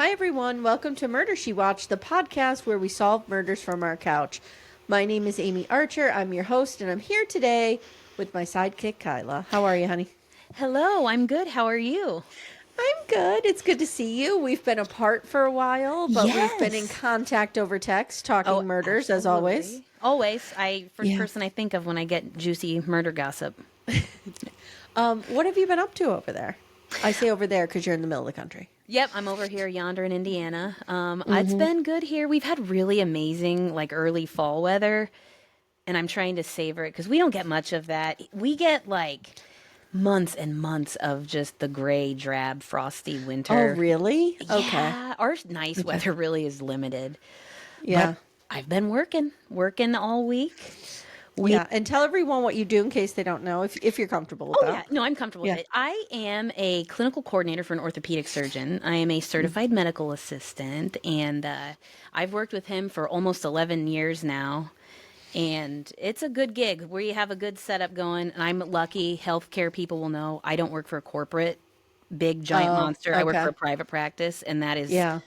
Hi, everyone. Welcome to Murder, She Watched, the podcast where we solve murders from our couch. My name is Amy Archer. I'm your host, and I'm here today with my sidekick, Kyla. How are you, honey? Hello, I'm good. How are you? I'm good. It's good to see you. We've been apart for a while, but we've been in Yes. contact over text, talking Oh, murders, as always. absolutely. Always. First Yeah. person I think of when I get juicy murder gossip. What have you been up to over there? I say over there because you're in the middle of the country. Yep, I'm over here yonder in Indiana. It's been good here. We've had really amazing early fall weather, and I'm trying to savor it because we don't get much of that. We get months and months of just the gray, drab, frosty Oh, winter. really? Okay. Yeah, our nice weather really is limited. Yeah. But I've been working all week. Yeah. And tell everyone what you do in case they don't know, if you're comfortable with Oh, that. yeah. No, I'm comfortable Yeah. with it. I am a clinical coordinator for an orthopedic surgeon. I am a certified medical assistant, and I've worked with him for almost 11 years now. And it's a good gig. We have a good setup going, and I'm lucky. Healthcare people will know I don't work for a corporate, big, giant Oh, monster. I work for okay. a private practice, and that is Yeah.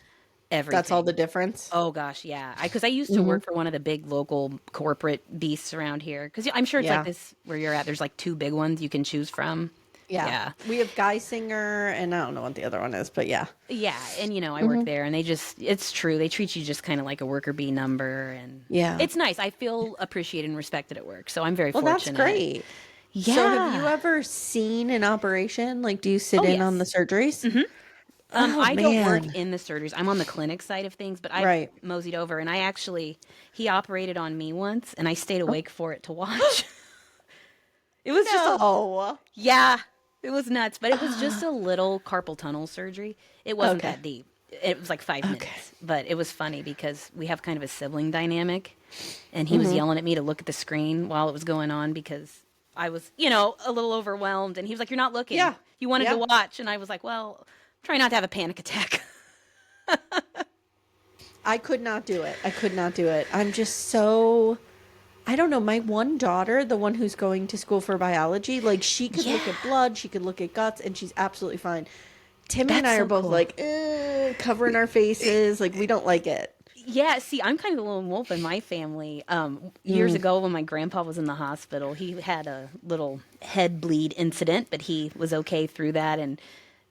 That's all the everything. difference. Oh gosh, yeah. Because I used to Hmm. work for one of the big local corporate beasts around here. Because I'm sure it's like Yeah. this where you're at. There's two big ones you can choose from. Yeah. Yeah, We have Guy Singer, and I don't know what the other one is, but yeah. yeah. And I work Hmm. there, and it's true. They treat you just kind of like a worker bee number, and Yeah. it's nice. I feel appreciated and respected at work, so I'm very Well, that's fortunate. great. So have you Yeah. ever seen an operation? Like, do you sit Oh in on the yes. surgeries? Oh, I don't work man. in the surgeries. I'm on the clinic side of things, but I've Right. moseyed over, and he operated on me once, and I stayed Oh. awake for it to watch. It was just a No. Yeah, it was nuts, but it was just a little carpal tunnel surgery. It wasn't Okay. that deep. It was like five Okay. minutes, but it was funny because we have kind of a sibling dynamic, and he was Hmm. yelling at me to look at the screen while it was going on because I was, a little overwhelmed, and he was like, "You're not looking. Yeah. You wanted to Yeah. watch," and I was like, "Well, try not to have a panic attack." I could not do it. I could not do it. I'm just so, I don't know. My one daughter, the one who's going to school for biology, like she could look at Yeah, blood, she could look at guts, and she's absolutely fine. Timmy and that's I are so both cool. like, covering our faces. Like, we don't like it. Yeah, see, I'm kind of the lone wolf in my family. Years Mm. ago, when my grandpa was in the hospital, he had a little head bleed incident, but he was okay through that. And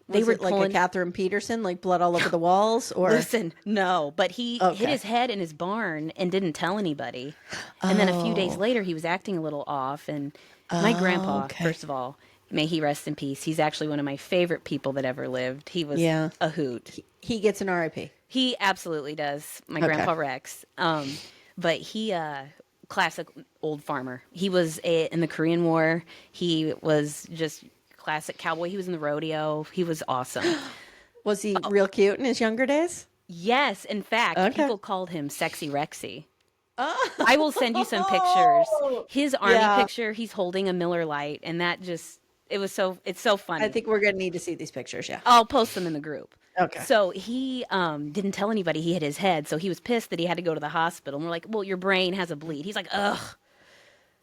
they Was were it like a pulling. Catherine Peterson, like blood all over the walls? Or, Listen, no, but he hit okay. his head in his barn and didn't tell anybody. And then a few days Oh, later, he was acting a little off. And my oh, grandpa, okay. first of all, may he rest in peace. He's actually one of my favorite people that ever lived. He was Yeah. a hoot. He gets an RIP. He absolutely does. My Okay. grandpa Rex. But he classic old farmer. He was in the Korean War. He was just classic cowboy. He was in the rodeo. He was awesome. Was he real cute in his younger days? Yes, in fact, Okay. people called him Sexy Rexy. I will send you some pictures. Oh, His army yeah. picture, he's holding a Miller Lite, and it's so I funny. think we're going to need to see these pictures. Yeah. I'll post them in the group. Okay. So he didn't tell anybody he hit his head, so he was pissed that he had to go to the hospital. And we're like, "Well, your brain has a bleed." He's like, "Ugh."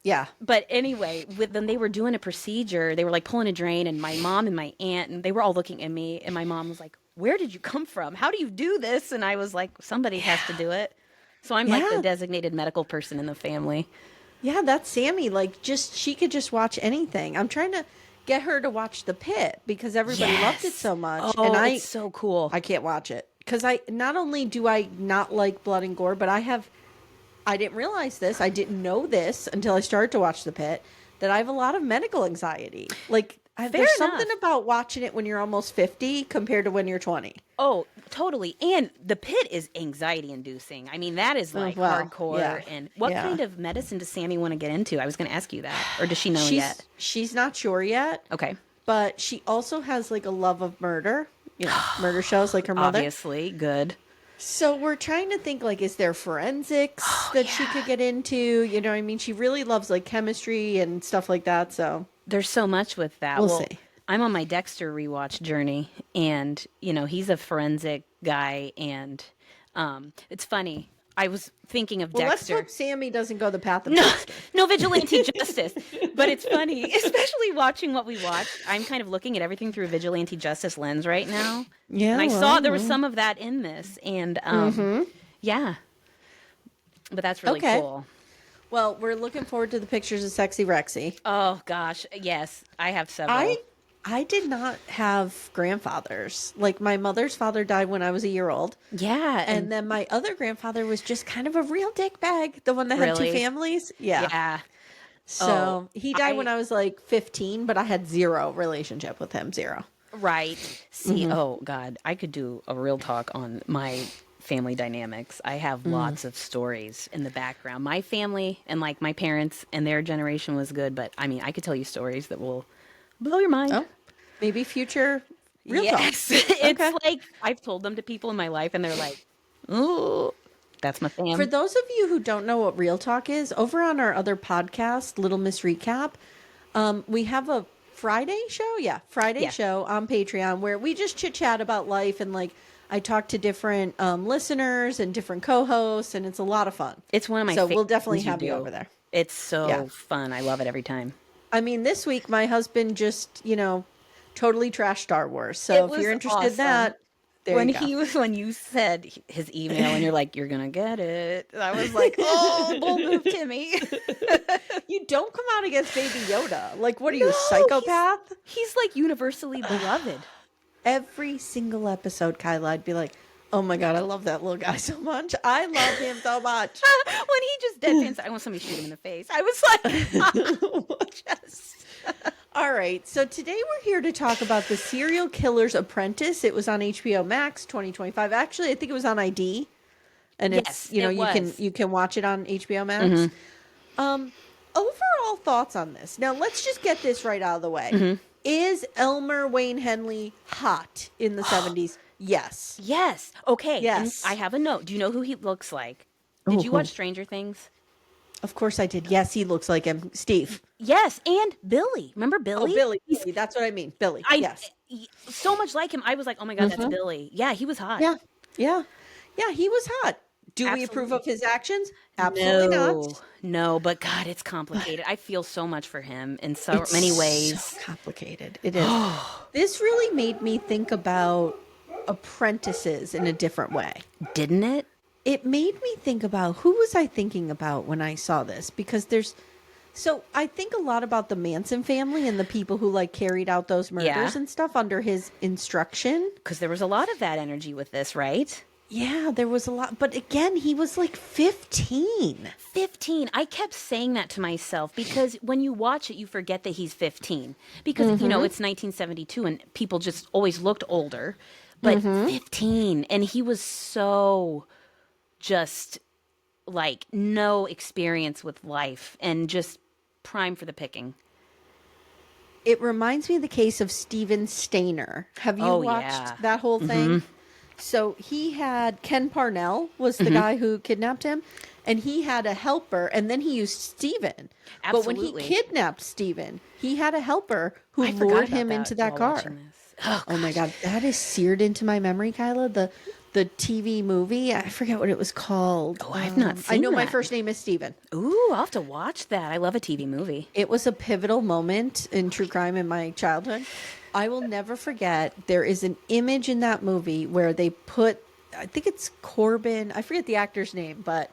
Yeah. But anyway, with them, they were doing a procedure. They were pulling a drain, and my mom and my aunt, and they were all looking at me. And my mom was like, "Where did you come from? How do you do this?" And I was like, "Somebody has to do it." So I'm like the Yeah. designated medical person in the family. Yeah, that's Sammy. Like, she could just watch anything. I'm trying to get her to watch The Pit because everybody loved it Yes. so much, and Oh, it's so cool. I can't watch it because I not only do I not like blood and gore, but I didn't realize this. I didn't know this until I started to watch The Pit that I have a lot of medical anxiety. Like, Fair there's something enough. about watching it when you're almost 50 compared to when you're 20. Oh, totally. And the pit is anxiety inducing. I mean, that is Oh, well, yeah. hardcore. And what Yeah. kind of medicine does Sammy want to get into? I was going to ask you that. Or does she know She's yet? she's not sure yet, Okay. but she also has like a love of murder, murder shows like her mother. Obviously. Good. So we're trying to think like, is there forensics that she could Yeah. get into? You know what I mean? She really loves like chemistry and stuff like that. So There's so much with that. we'll Well, see. I'm on my Dexter rewatch journey, and he's a forensic guy, and it's funny. I was thinking of Well, let's Dexter. hope Sammy doesn't go the path of No, Dexter. no vigilante justice. But it's funny, especially watching what we watch. I'm kind of looking at everything through a vigilante justice lens right now. Yeah, And I well, saw there was some of that in this. And yeah. But that's really Okay. cool. Well, we're looking forward to the pictures of Sexy Rexy. Oh gosh, yes. I have several. I did not have grandfathers. Like, my mother's father died when I was a year old. Yeah. And then my other grandfather was just kind of a real dick bag. The one that had two Really? families. Yeah. Yeah. So he died when I was like 15, but I had zero relationship with him. Zero. Right. See, oh God, I could do a real talk on my family dynamics. I have lots of stories in the background. My family and like my parents and their generation was good, but I mean, I could tell you stories that will blow your mind. Oh, maybe future real Yes. talk. It's like I've told them to people in my life and they're like, "Oh, that's my fam." For those of you who don't know what real talk is, over on our other podcast, Little Miss Recap, we have a Friday show. Yeah, Friday show on Patreon where we just chit chat about life and like I talk to different listeners and different co-hosts, and it's a lot of fun. It's one of my So favorite we'll definitely things you have you do. over there. It's so Yeah. fun. I love it every time. I mean, this week my husband just, totally trashed Star Wars. It So if was you're interested in awesome. that, there When you go. when you said his email and you're like, "You're gonna get it," I was like, "Oh, bold move, Timmy." You don't come out against Baby Yoda. Like, what are you, No, a psychopath? He's like universally beloved. Every single episode, Kyla, I'd be like, oh my God, I love that little guy so much. I love him so much. When he just deadpans, I want somebody to shoot him in the face. I was like, just. All right. So today we're here to talk about the serial killer's Apprentice. It was on HBO Max 2025. Actually, I think it was on ID. And Yes, it's, it was. you can watch it on HBO Max. Overall thoughts on this. Now, let's just get this right out of the way. Is Elmer Wayne Henley hot in the 70s? Yes. Yes. Okay. Yes. And I have a note. Do you know who he looks like? Did you watch Stranger Things? Of course I did. Yes, he looks like him. Steve. Yes, and Billy. Remember Billy? Oh, Billy. Billy. That's what I mean. Billy. Yes. So much like him. I was like, oh my God, that's Billy. Yeah, he was hot. Yeah. Yeah. Yeah, he was hot. Do we approve of his actions? Absolutely not. No, but God, it's complicated. I feel so much for him in so many ways. So complicated. It is. This really made me think about apprentices in a different way. Didn't it? It made me think about who was I thinking about when I saw this, because so I think a lot about the Manson family and the people who like carried out those murders and stuff under his instruction. Because there was a lot of that energy with this, right? Yeah, there was a lot. But again, he was like 15. 15. I kept saying that to myself because when you watch it, you forget that he's 15. Because, it's 1972 and people just always looked older. But 15. And he was so just like no experience with life and just prime for the picking. It reminds me of the case of Steven Stainer. Have you watched that whole thing? So he had Ken Parnell was the guy who kidnapped him, and he had a helper, and then he used Steven. But when he kidnapped Steven, he had a helper who lured him into that car. Oh my God, that is seared into my memory, Kyla. The TV movie, I forget what it was called. Oh, I've not seen I know my that. first name is Steven. Ooh, I'll have to watch that. I love a TV movie. It was a pivotal moment in true crime in my childhood. I will never forget. There is an image in that movie where they put, I think it's Corbin, I forget the actor's name, but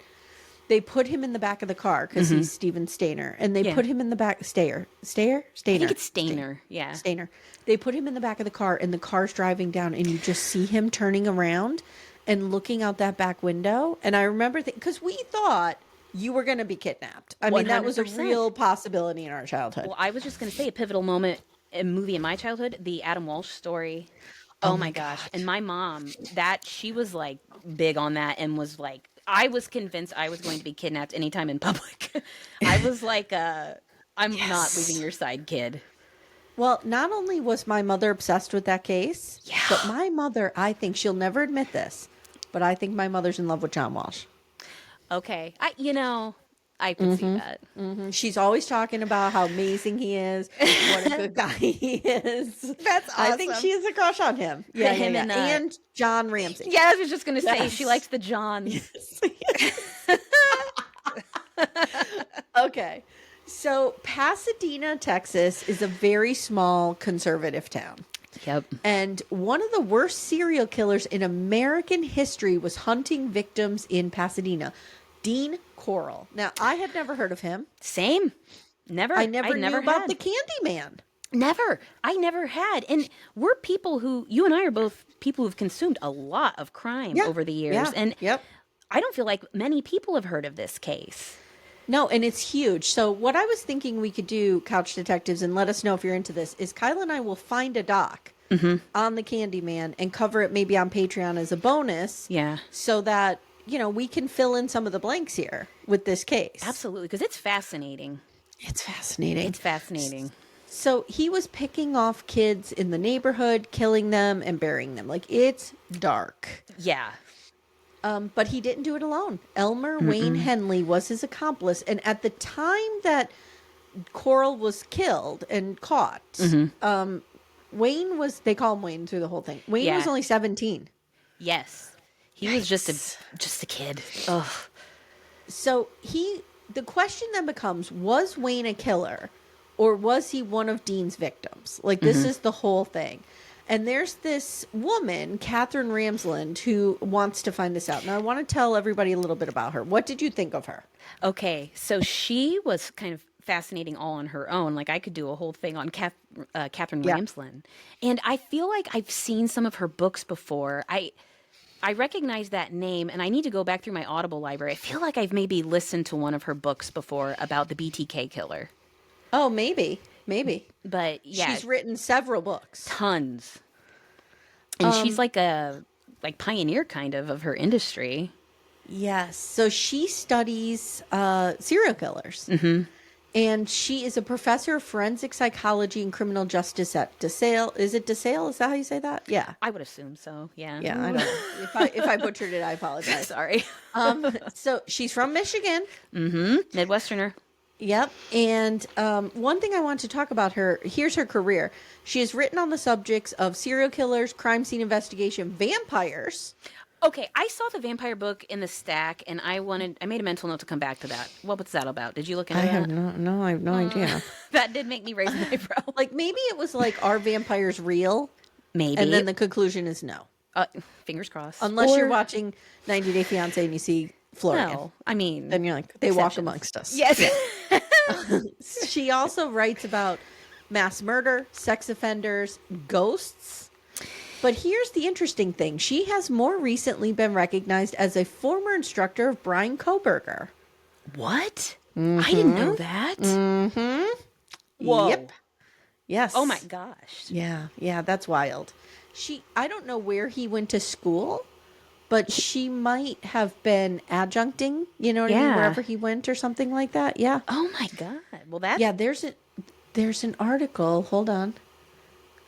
they put him in the back of the car because he's Steven Stainer. And they put him in the back, Stainer? I think it's Stainer. Yeah. Stainer. They put him in the back of the car and the car's driving down and you just see him turning around and looking out that back window. And I remember, because we thought you were going to be kidnapped. I mean, that was a 100%. real possibility in our childhood. Well, I was just going to say a pivotal moment, a movie in my childhood, the Adam Walsh story. Oh my gosh. And my mom, she was like big on that and was like, I was convinced I was going to be kidnapped anytime in public. I was like, I'm not leaving your side, kid. Well, not only was my mother obsessed with that case, but my mother, I think she'll never admit this, but I think my mother's in love with John Walsh. Okay. I could see that. She's always talking about how amazing he is, what a good guy he is. That's awesome. I think she has a crush on him. Yeah, Him and John Ramsey. Yeah, I was just going to say, she likes the Johns. Yes. Okay. So Pasadena, Texas is a very small conservative town. Yep. And one of the worst serial killers in American history was hunting victims in Pasadena, Dean Corll. Now, I had never heard of him. Same. Never. I never knew about the Candyman. Never. I never had. And we're people who, you and I are both people who've consumed a lot of crime over the years. And I don't feel like many people have heard of this case. No, and it's huge. So what I was thinking we could do, Couch Detectives, and let us know if you're into this, is Kyla and I will find a doc on the Candyman and cover it maybe on Patreon as a bonus. Yeah. So that, you know, we can fill in some of the blanks here with this case. Absolutely, because it's fascinating. It's fascinating. It's fascinating. So he was picking off kids in the neighborhood, killing them and burying them. Like, it's dark. Yeah. But he didn't do it alone. Elmer Wayne Henley was his accomplice. And at the time that Corll was killed and caught, Wayne was, they call him Wayne through the whole thing. Wayne was only 17. Yes. He was just a kid. Ugh. So the question then becomes, was Wayne a killer or was he one of Dean's victims? Like, this is the whole thing. And there's this woman, Katherine Ramsland, who wants to find this out. Now, I want to tell everybody a little bit about her. What did you think of her? Okay, so she was kind of fascinating all on her own. Like, I could do a whole thing on Katherine Ramsland. And I feel like I've seen some of her books before. I recognize that name, and I need to go back through my Audible library. I feel like I've maybe listened to one of her books before about the BTK killer. Oh, maybe. But yeah, she's written several books, tons, and she's like a pioneer kind of her industry. Yes. So she studies serial killers, and she is a professor of forensic psychology and criminal justice at DeSale. Is it DeSale? Is that how you say that? Yeah, I would assume so. Yeah. Yeah, I don't know. If I butchered it, I apologize. Sorry. So she's from Michigan. Midwesterner. Yep. And one thing I want to talk about her, here's her career. She has written on the subjects of serial killers, crime scene investigation, vampires. Okay, I saw the vampire book in the stack, and I made a mental note to come back to that. What was that about? Did you look into that? I have no idea. That did make me raise an eyebrow. Like, maybe it was like, are vampires real? Maybe. And then the conclusion is no. Fingers crossed. Unless you're watching 90 Day Fiancé and you see Florian. No, I mean, then you're like, they walk amongst us. Yes. She also writes about mass murder, sex offenders, ghosts. But here's the interesting thing. She has more recently been recognized as a former instructor of Brian Koberger. What? I didn't know that. Whoa. Yep. Yes. Oh my gosh. Yeah, that's wild. I don't know where he went to school, but she might have been adjuncting, you know what I mean, wherever he went or something like that. Yeah. Oh my God. Well, that's... Yeah, there's an article. Hold on.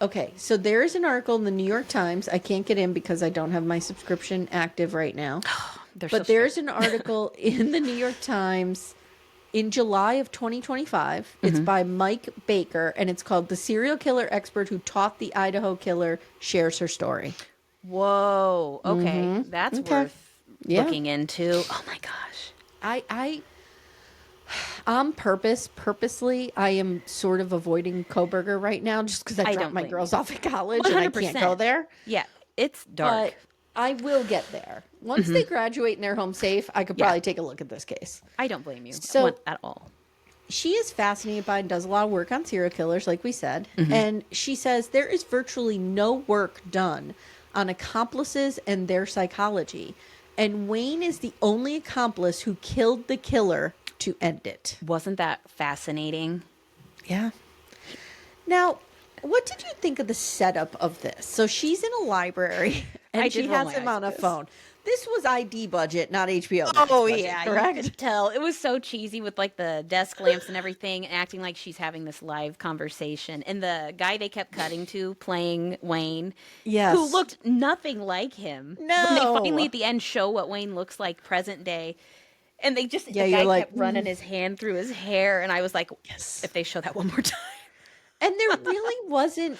Okay, so there is an article in the New York Times. I can't get in because I don't have my subscription active right now. But there's an article in the New York Times in July of 2025. It's by Mike Baker, and it's called "The Serial Killer Expert Who Taught the Idaho Killer Shares Her Story." Whoa. Okay. That's worth looking into. Oh my gosh. I on purposely, I am sort of avoiding Koberger right now just because I dropped my girls off at college 100%. And I can't go there. Yeah, it's dark. But I will get there. Once they graduate and they're home safe, I could probably take a look at this case. I don't blame you at all. She is fascinated by and does a lot of work on serial killers, like we said. And she says there is virtually no work done on accomplices and their psychology. And Wayne is the only accomplice who killed the killer to end it. Wasn't that fascinating? Yeah. Now, what did you think of the setup of this? So she's in a library and she has him on a phone. This was ID budget, not HBO Max budget, yeah, correct? You could tell. It was so cheesy with like the desk lamps and everything, and acting like she's having this live conversation. And the guy they kept cutting to playing Wayne, who looked nothing like him. No. When they finally at the end show what Wayne looks like present day, And the guy kept running his hand through his hair. And I was like, yes, if they show that one more time. And there really wasn't,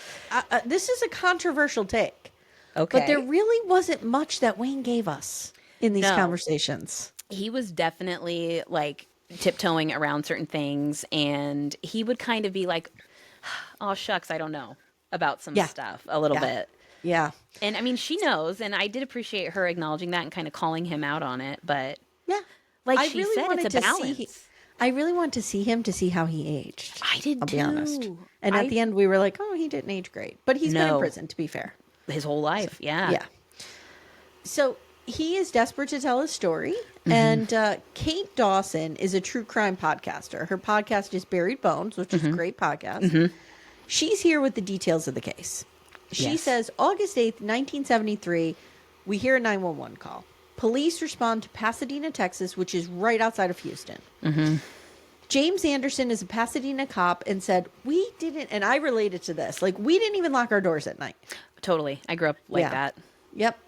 this is a controversial take. Okay. But there really wasn't much that Wayne gave us in these conversations. He was definitely like tiptoeing around certain things. And he would kind of be like, oh, shucks, I don't know about some stuff a little bit. Yeah. And I mean, she knows. And I did appreciate her acknowledging that and kind of calling him out on it. But yeah, like she said, it's a balance. I really wanted to see him to see how he aged. I did I'll too. be honest. And at the end, we were like, oh, he didn't age great. But he's been in prison, to be fair. His whole life, yeah. Yeah. So he is desperate to tell his story. And Kate Dawson is a true crime podcaster. Her podcast is Buried Bones, which is a great podcast. She's here with the details of the case. She says, August 8th, 1973, we hear a 911 call. Police respond to Pasadena, Texas, which is right outside of Houston. James Anderson is a Pasadena cop and said, we didn't, and I related to this, like, we didn't even lock our doors at night. Totally. I grew up like that. Yep.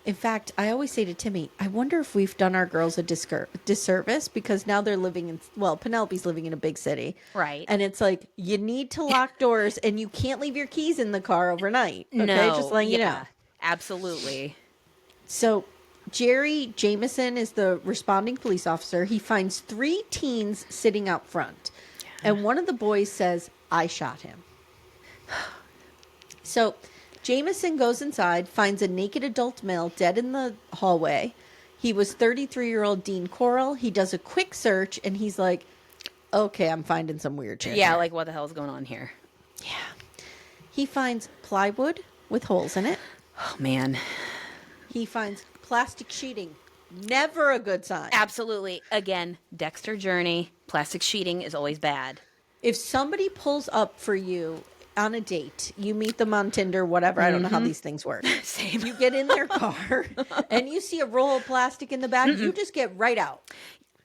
In fact, I always say to Timmy, I wonder if we've done our girls a disservice because now they're living in, well, Penelope's living in a big city. Right. And it's like, you need to lock doors and you can't leave your keys in the car overnight. Okay? No. Just letting you know. Absolutely. So Jerry Jameson is the responding police officer. He finds 3 teens sitting out front. Yeah. And one of the boys says, I shot him. So Jameson goes inside, finds a naked adult male dead in the hallway. He was 33-year-old Dean Corll. He does a quick search, and he's like, okay, I'm finding some weird shit. Yeah, here. like what the hell is going on here? Yeah. He finds plywood with holes in it. Oh, man. He finds plastic sheeting. Never a good sign. Absolutely. Again, Dexter Journey, plastic sheeting is always bad. If somebody pulls up for you on a date, you meet them on Tinder, whatever. I don't know how these things work. Same. You get in their car and you see a roll of plastic in the back, you just get right out.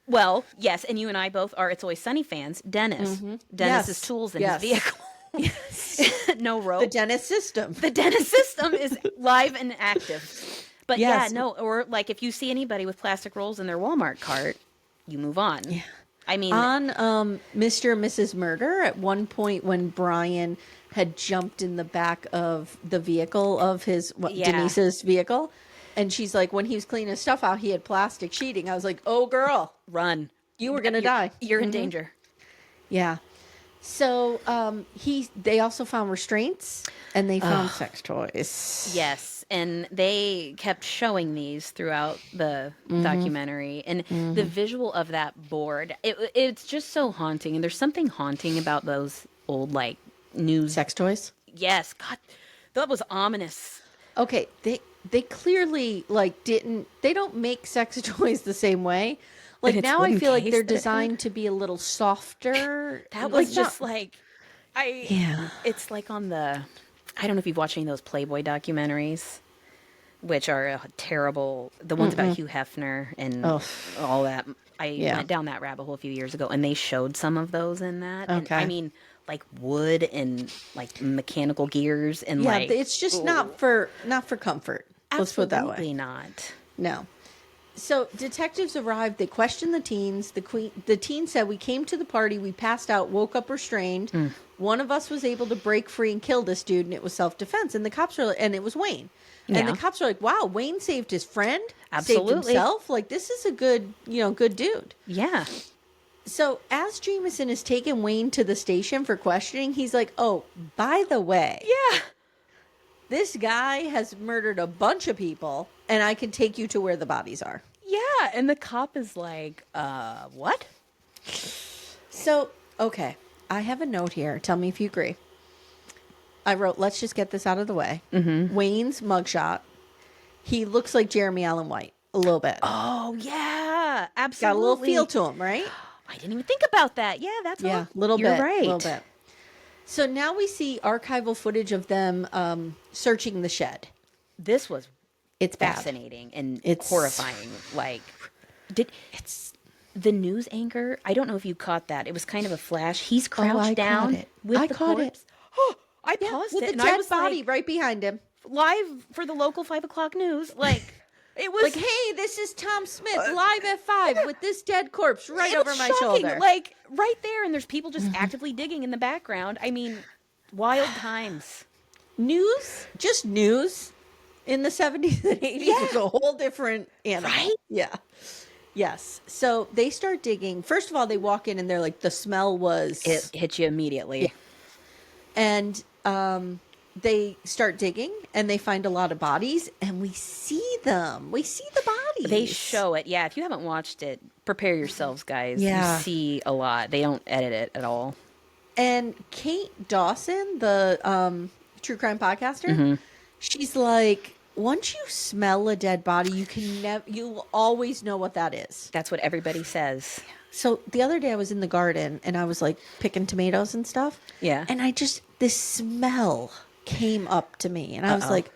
Well, yes, and you and I both are It's Always Sunny fans. Dennis. Dennis's tools in his vehicle. Yes. No rope. The Dennis system. The Dennis system is live and active. But yeah, no, or like if you see anybody with plastic rolls in their Walmart cart, you move on. Yeah. I mean, on Mr. and Mrs. Murder, at one point when Brian had jumped in the back of the vehicle of his Denise's vehicle, and she's like, when he was cleaning his stuff out, he had plastic sheeting. I was like, oh girl, run! You were gonna die. You're in danger. Yeah. So they also found restraints and they found sex toys. Yes. And they kept showing these throughout the documentary. And the visual of that board, it's just so haunting. And there's something haunting about those old, like, news. Sex toys? Yes. God, that was ominous. Okay. They clearly, like, they don't make sex toys the same way. Like, now I feel like they're designed to be a little softer. That was just like, it's like on the... I don't know if you've watched any of those Playboy documentaries, which are terrible. The ones about Hugh Hefner and all that. I went down that rabbit hole a few years ago, and they showed some of those in that. Okay. And, I mean, like wood and like mechanical gears and like it's just not for comfort. Let's put it that way. Absolutely not. No. So detectives arrived. They questioned the teens. The teen said, we came to the party. We passed out, woke up restrained. One of us was able to break free and kill this dude, and it was self-defense. And the cops were, and it was Wayne. And the cops were like, wow, Wayne saved his friend. Absolutely. Saved himself. Like, this is a good dude. Yeah. So as Jameson is taking Wayne to the station for questioning, he's like, oh, by the way. Yeah. This guy has murdered a bunch of people, and I can take you to where the bodies are. Yeah, and the cop is like, what? So, okay, I have a note here. Tell me if you agree. I wrote, let's just get this out of the way. Wayne's mugshot. He looks like Jeremy Allen White a little bit. Oh, yeah, absolutely. Got a little feel to him, right? I didn't even think about that. Yeah, that's a little bit. You're right. A little bit. So now we see archival footage of them searching the shed. This was it's fascinating and it's horrifying. Like, it's the news anchor. I don't know if you caught that. It was kind of a flash. He's crouched down with the corpse. Oh, I paused with it the and dead I was body like, right behind him, live for the local 5 o'clock news. Like, It was like, hey, this is Tom Smith live at 5 with this dead corpse right over my shocking. shoulder. Like right there, and there's people just actively digging in the background. I mean, wild times. News, just news in the 70s and 80s was a whole different animal. Right? Yeah. Yes. So they start digging. First of all, they walk in and they're like, the smell was... It hits you immediately. Yeah. And they start digging and they find a lot of bodies and we see them. We see the bodies. They show it. Yeah, if you haven't watched it, prepare yourselves, guys. Yeah. You see a lot. They don't edit it at all. And Kate Dawson, the true crime podcaster, she's like, once you smell a dead body, you can never, you'll always know what that is. That's what everybody says. So the other day I was in the garden and I was like picking tomatoes and stuff. Yeah. And this smell came up to me and I was like,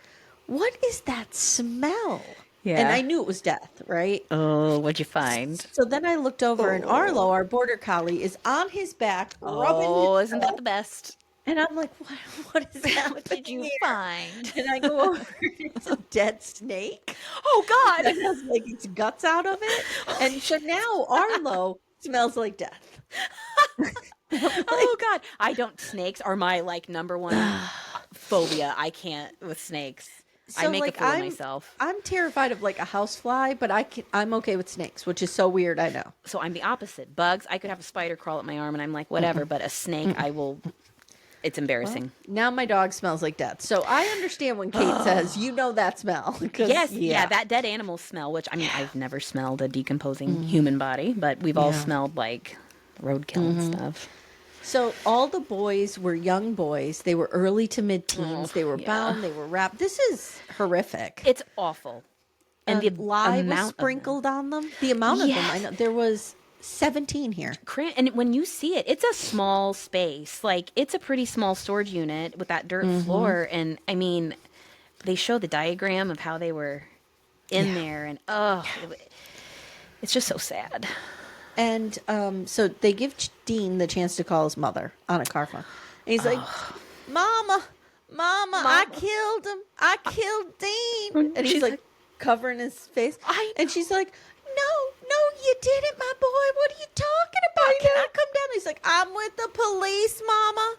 what is that smell? Yeah. And I knew it was death, right? Oh, what'd you find? So then I looked over and Arlo, our border collie, is on his back rubbing Oh, his isn't that the best? And I'm like, what is that? What did you find? And I go over, it's a dead snake. Oh, God. It has like its guts out of it. And so now Arlo smells like death. Oh, God. Snakes are my like number one phobia. I can't with snakes. I make like, a fool of myself. I'm terrified of like a housefly, but I'm okay with snakes, which is so weird, I know. So I'm the opposite. Bugs, I could have a spider crawl up my arm and I'm like, whatever, but a snake, I will... It's embarrassing. Well, now my dog smells like death. So I understand when Kate says, you know that smell. Yes, yeah, that dead animal smell, which, I mean, I've never smelled a decomposing human body, but we've all smelled, like, roadkill and stuff. So all the boys were young boys. They were early to mid-teens. They were bound. They were wrapped. This is horrific. It's awful. And the lye was amount sprinkled on them. The amount of them. I know there was 17 here. And when you see it, it's a small space. Like, it's a pretty small storage unit with that dirt floor. And, I mean, they show the diagram of how they were in there. And, it's just so sad. And so they give Dean the chance to call his mother on a car phone. And he's like, Mama, I killed him. I killed Dean. And he's like covering his face. And she's like, No, you didn't, my boy. What are you talking about? Can I come down? He's like, I'm with the police, Mama.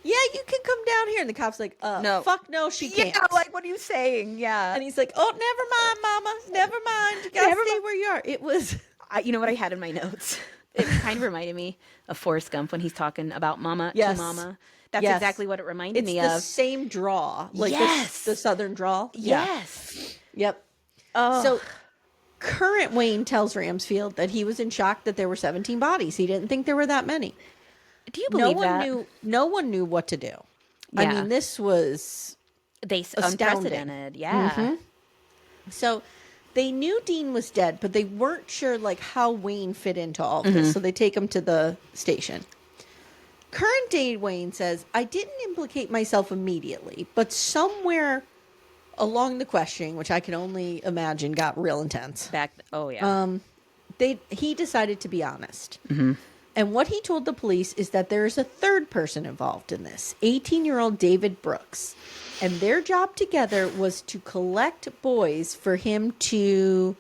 Yeah, you can come down here. And the cop's like, no. Fuck no, she can't. Yeah, like, what are you saying? Yeah. And he's like, oh, never mind, Mama. Never mind. You gotta stay where you are. It was... you know what I had in my notes? It kind of reminded me of Forrest Gump when he's talking about Mama to Mama. That's exactly what it reminded me of. It's the same draw. Like the Southern draw. Yes. Yeah. Yep. Oh. So current Wayne tells Ramsfield that he was in shock that there were 17 bodies. He didn't think there were that many. Do you believe No one knew what to do. Yeah. I mean, this was unprecedented. Yeah. So they knew Dean was dead, but they weren't sure like how Wayne fit into all of this. So they take him to the station. Current day Wayne says, I didn't implicate myself immediately, but somewhere along the questioning, which I can only imagine got real intense. He decided to be honest. And what he told the police is that there is a third person involved in this, 18-year-old David Brooks. And their job together was to collect boys for him to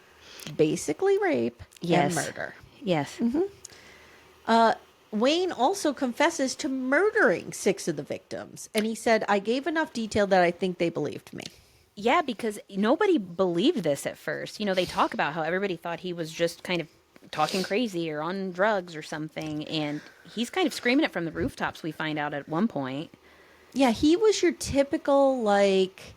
basically rape and murder. Yes. Wayne also confesses to murdering 6 of the victims. And he said, I gave enough detail that I think they believed me. Yeah, because nobody believed this at first. You know, they talk about how everybody thought he was just kind of talking crazy or on drugs or something. And he's kind of screaming it from the rooftops, we find out at one point. Yeah, he was your typical, like,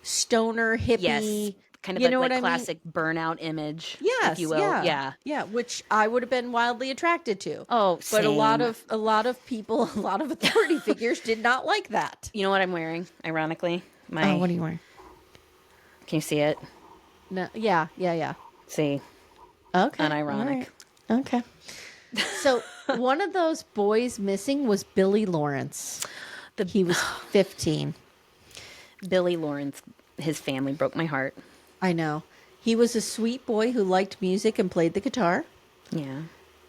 stoner, hippie. Yes, kind of like classic burnout image, if you will. Yeah, which I would have been wildly attracted to. Oh, same. But a lot of people, a lot of authority figures did not like that. You know what I'm wearing, ironically? What are you wearing? Can you see it? No. Yeah. See. Okay. Unironic. Right. Okay. So one of those boys missing was Billy Lawrence. He was 15. Billy Lawrence, his family broke my heart. I know. He was a sweet boy who liked music and played the guitar. Yeah.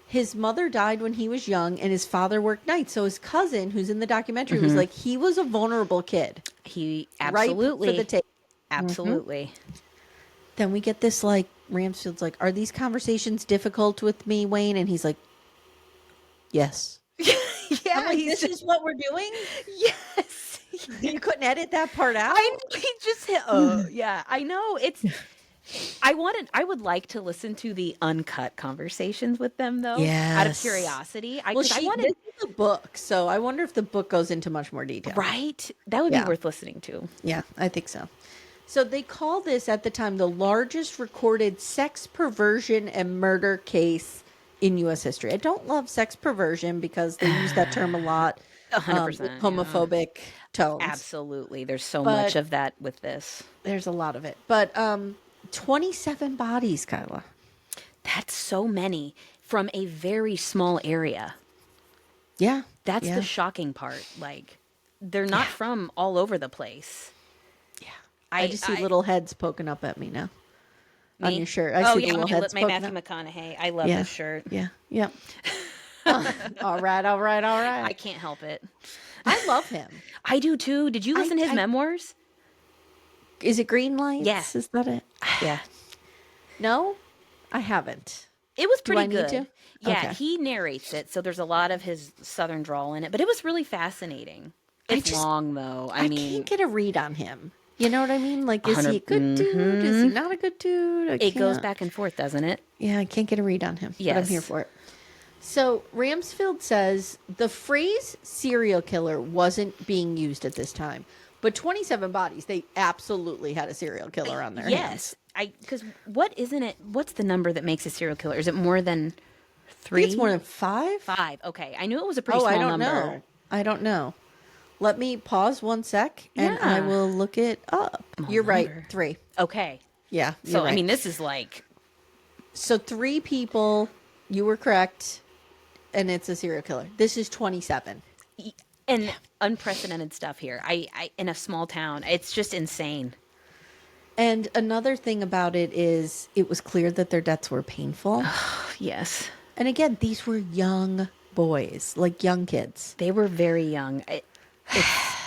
His mother died when he was young, and his father worked nights. So his cousin, who's in the documentary, was like, he was a vulnerable kid. He absolutely. Ripe for the tape. Absolutely. then we get this, like, Ramsfield's like, are these conversations difficult with me, Wayne? And he's like, yes. Yeah, I'm like, this is what we're doing? Yes. You couldn't edit that part out? I know, he just hit, yeah, I know. I would like to listen to the uncut conversations with them, though, out of Yes. curiosity. This is a book, so I wonder if the book goes into much more detail. Right? That would be worth listening to. Yeah, I think so. So they call this, at the time, the largest recorded sex perversion and murder case in U.S. history. I don't love sex perversion because they use that term a lot. 100%. Homophobic tones. Absolutely. There's so much of that with this. There's a lot of it. But 27 bodies, Kyla. That's so many from a very small area. Yeah. That's the shocking part. Like, they're not from all over the place. Yeah. I just see little heads poking up at me now. Me? On your shirt. I see little heads my Matthew McConaughey. I love this shirt. Yeah. Yeah. All right. I can't help it. I love him. I do too. Did you listen to his memoirs? Is it Green Lights? Yes. Is that it? Yeah. No, I haven't. It was pretty good. Need to? Yeah, he narrates it, so there's a lot of his southern drawl in it, but it was really fascinating. It's long, though. I mean, can't get a read on him. You know what I mean? Like, is he a good dude? Is he not a good dude? It goes back and forth, doesn't it? Yeah, I can't get a read on him. Yes. But I'm here for it. So Ramsfield says the phrase serial killer wasn't being used at this time. But 27 bodies, they absolutely had a serial killer on their hands. Yes. Because what's the number that makes a serial killer? Is it more than 3? I think it's more than 5? 5, okay. I knew it was a pretty small number. I don't know. Let me pause one sec, and I will look it up. You're right, 3. Okay. Yeah, so, right. I mean, this is like... So 3 people, you were correct, and it's a serial killer. This is 27. And unprecedented stuff here. I in a small town. It's just insane. And another thing about it is it was clear that their deaths were painful. Yes. And again, these were young boys, like young kids. They were very young.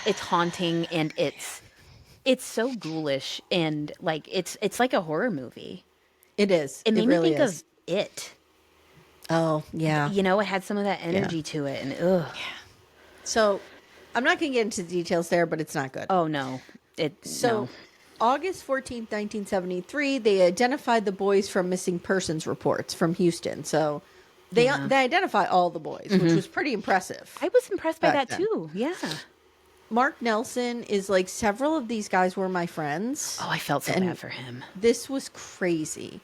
It's haunting, and it's so ghoulish, and like it's like a horror movie. It is. It made me think of It. Oh, yeah. You know, it had some of that energy to it, and ugh. Yeah. So, I'm not going to get into the details there, but it's not good. Oh, no. August 14th, 1973, they identified the boys from missing persons reports from Houston. So, they identify all the boys, which was pretty impressive. I was impressed by that, too. Yeah. Mark Nelson is like, several of these guys were my friends. Oh, I felt so bad for him. This was crazy.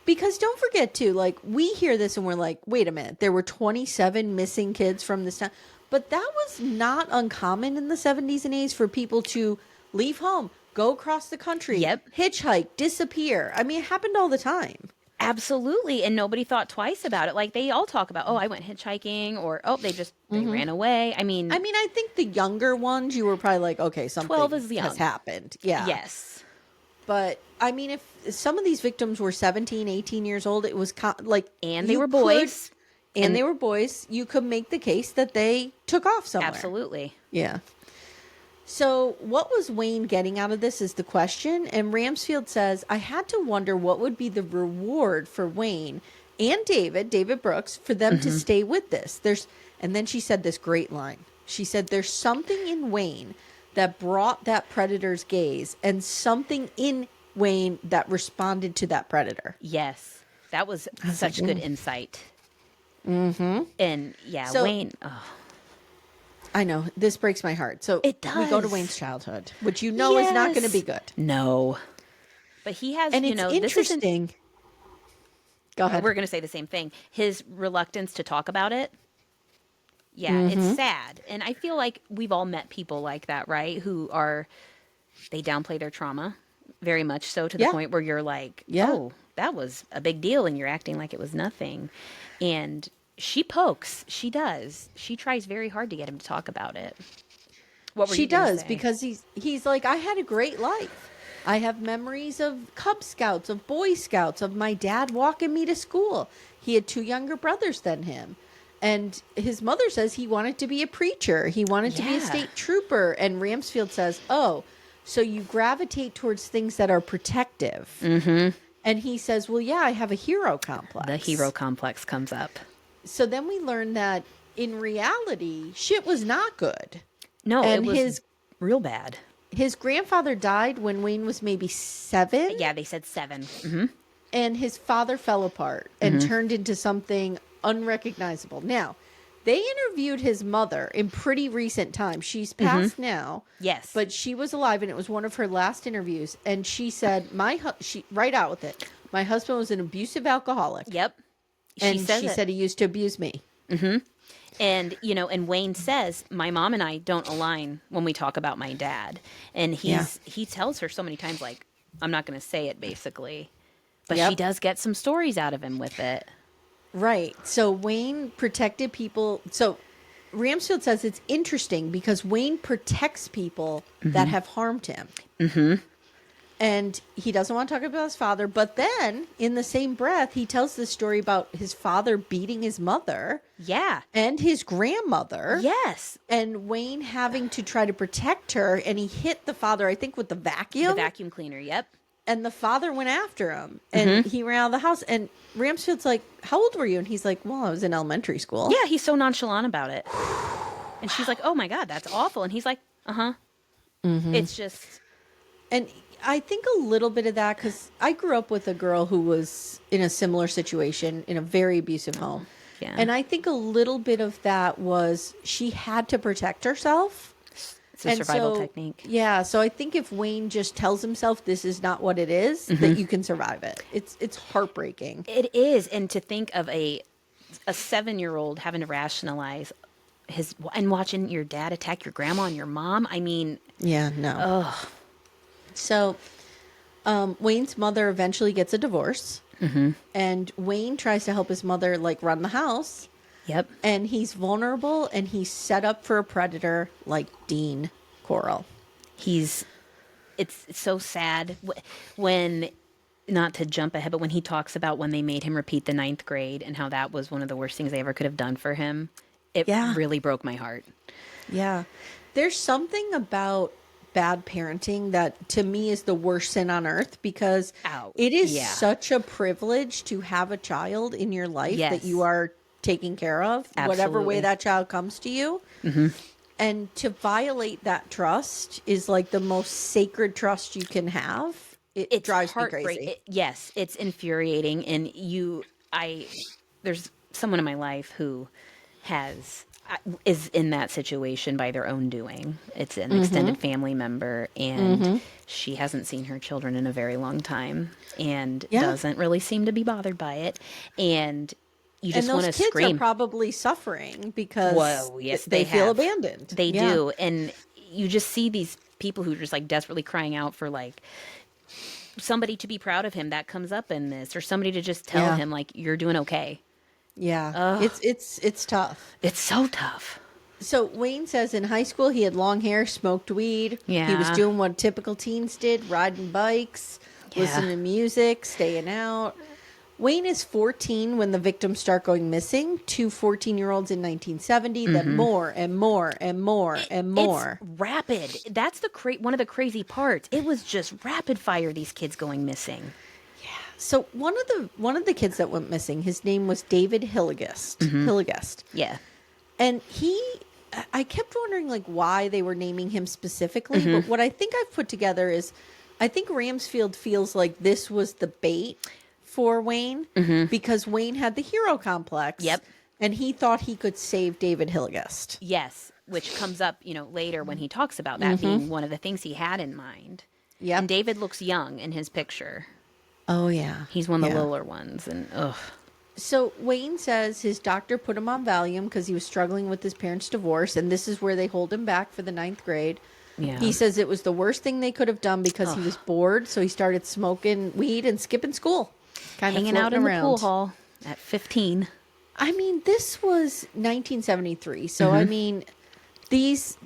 Because don't forget, too, like, we hear this and we're like, wait a minute, there were 27 missing kids from this town. But that was not uncommon in the 70s and 80s for people to leave home, go across the country, hitchhike, disappear. I mean, it happened all the time. Absolutely. And nobody thought twice about it. Like, they all talk about, I went hitchhiking, or, they ran away. I mean, I think the younger ones, you were probably like, okay, something 12 is young. has happened. Yeah. Yes. But, I mean, if some of these victims were 17, 18 years old, it was like... And they were boys. And they were boys. You could make the case that they took off somewhere. Absolutely. Yeah. So what was Wayne getting out of this is the question. And Ramsfield says, I had to wonder what would be the reward for Wayne and David Brooks, for them to stay with this. And then she said this great line. She said, there's something in Wayne that brought that predator's gaze, and something in Wayne that responded to that predator. Yes. That was such good insight. Mm-hmm. And Wayne. Oh. I know, this breaks my heart. So it does. We go to Wayne's childhood, which is not going to be good. No, but he has. And it's interesting. Go ahead. We're going to say the same thing. His reluctance to talk about it. Yeah, it's sad, and I feel like we've all met people like that, right? They downplay their trauma very much so, to the point where you're like, oh, that was a big deal, and you're acting like it was nothing. And she pokes. She does. She tries very hard to get him to talk about it. What were you gonna say? Because he's like, I had a great life. I have memories of Cub Scouts, of Boy Scouts, of my dad walking me to school. He had 2 younger brothers than him. And his mother says he wanted to be a preacher. He wanted to be a state trooper. And Ramsfield says, oh, So you gravitate towards things that are protective. Mm-hmm. And he says, well, yeah, I have a hero complex. The hero complex comes up. So then we learn that in reality, shit was not good. No, and it was real bad. His grandfather died when Wayne was maybe 7. Yeah, they said 7. Mm-hmm. And his father fell apart and turned into something unrecognizable. Now, they interviewed his mother in pretty recent times. She's passed now. Yes. But she was alive, and it was one of her last interviews. And she said, she right out with it, my husband was an abusive alcoholic. Yep. She said he used to abuse me. Mm-hmm. And, and Wayne says, my mom and I don't align when we talk about my dad. And he tells her so many times, like, I'm not going to say it, basically. But she does get some stories out of him with it. Right. So Wayne protected people. So Ramsfield says it's interesting because Wayne protects people that have harmed him. Mm-hmm. And he doesn't want to talk about his father. But then in the same breath, he tells this story about his father beating his mother. Yeah. And his grandmother. Yes. And Wayne having to try to protect her. And he hit the father, I think, with the vacuum. The vacuum cleaner. Yep. And the father went after him, and he ran out of the house. And Ramsfield's like, how old were you? And he's like, well, I was in elementary school. Yeah, he's so nonchalant about it. And she's like, oh, my God, that's awful. And he's like, uh-huh. Mm-hmm. It's just... And I think a little bit of that, because I grew up with a girl who was in a similar situation, in a very abusive home. Yeah. And I think a little bit of that was she had to protect herself. It's a survival technique. Yeah, so I think if Wayne just tells himself this is not what it is, that you can survive it. It's heartbreaking. It is, and to think of a 7-year-old having to rationalize and watching your dad attack your grandma and your mom. I mean, yeah, no. Ugh. So, Wayne's mother eventually gets a divorce, and Wayne tries to help his mother run the house. Yep. And he's vulnerable, and he's set up for a predator like Dean Corll. It's so sad when, not to jump ahead, but when he talks about when they made him repeat the 9th grade and how that was one of the worst things they ever could have done for him. It really broke my heart. Yeah. There's something about bad parenting that to me is the worst sin on earth, because it is such a privilege to have a child in your life that you are taking care of, whatever way that child comes to you. Mm-hmm. And to violate that trust is like the most sacred trust you can have. It drives me crazy. Yes, it's infuriating. And there's someone in my life who is in that situation by their own doing. It's an extended family member, and she hasn't seen her children in a very long time, and doesn't really seem to be bothered by it. And you just want to scream. And those kids are probably suffering because they feel abandoned. They do. And you just see these people who are just desperately crying out for somebody to be proud of him. That comes up in this, or somebody to just tell him you're doing okay. Yeah. It's tough. It's so tough. So Wayne says in high school he had long hair, smoked weed. Yeah. He was doing what typical teens did, riding bikes, listening to music, staying out. Wayne is 14 when the victims start going missing. 2 14-year-olds in 1970. Then more and more and more and more. It's rapid. That's one of the crazy parts. It was just rapid fire. These kids going missing. Yeah. So one of the kids that went missing, his name was David Hilligest. Hilligest. Yeah. And I kept wondering why they were naming him specifically. But what I think I've put together is, I think Ramsfield feels like this was the bait for Wayne, because Wayne had the hero complex. Yep. And he thought he could save David Hilligest. Yes, which comes up, later when he talks about that being one of the things he had in mind. Yeah. And David looks young in his picture. Oh, yeah. He's one of the littler ones, and ugh. So Wayne says his doctor put him on Valium because he was struggling with his parents' divorce, and this is where they hold him back for the 9th grade. Yeah. He says it was the worst thing they could have done because he was bored, so he started smoking weed and skipping school. Hanging out in the pool hall at 15. I mean, this was 1973. So, I mean, these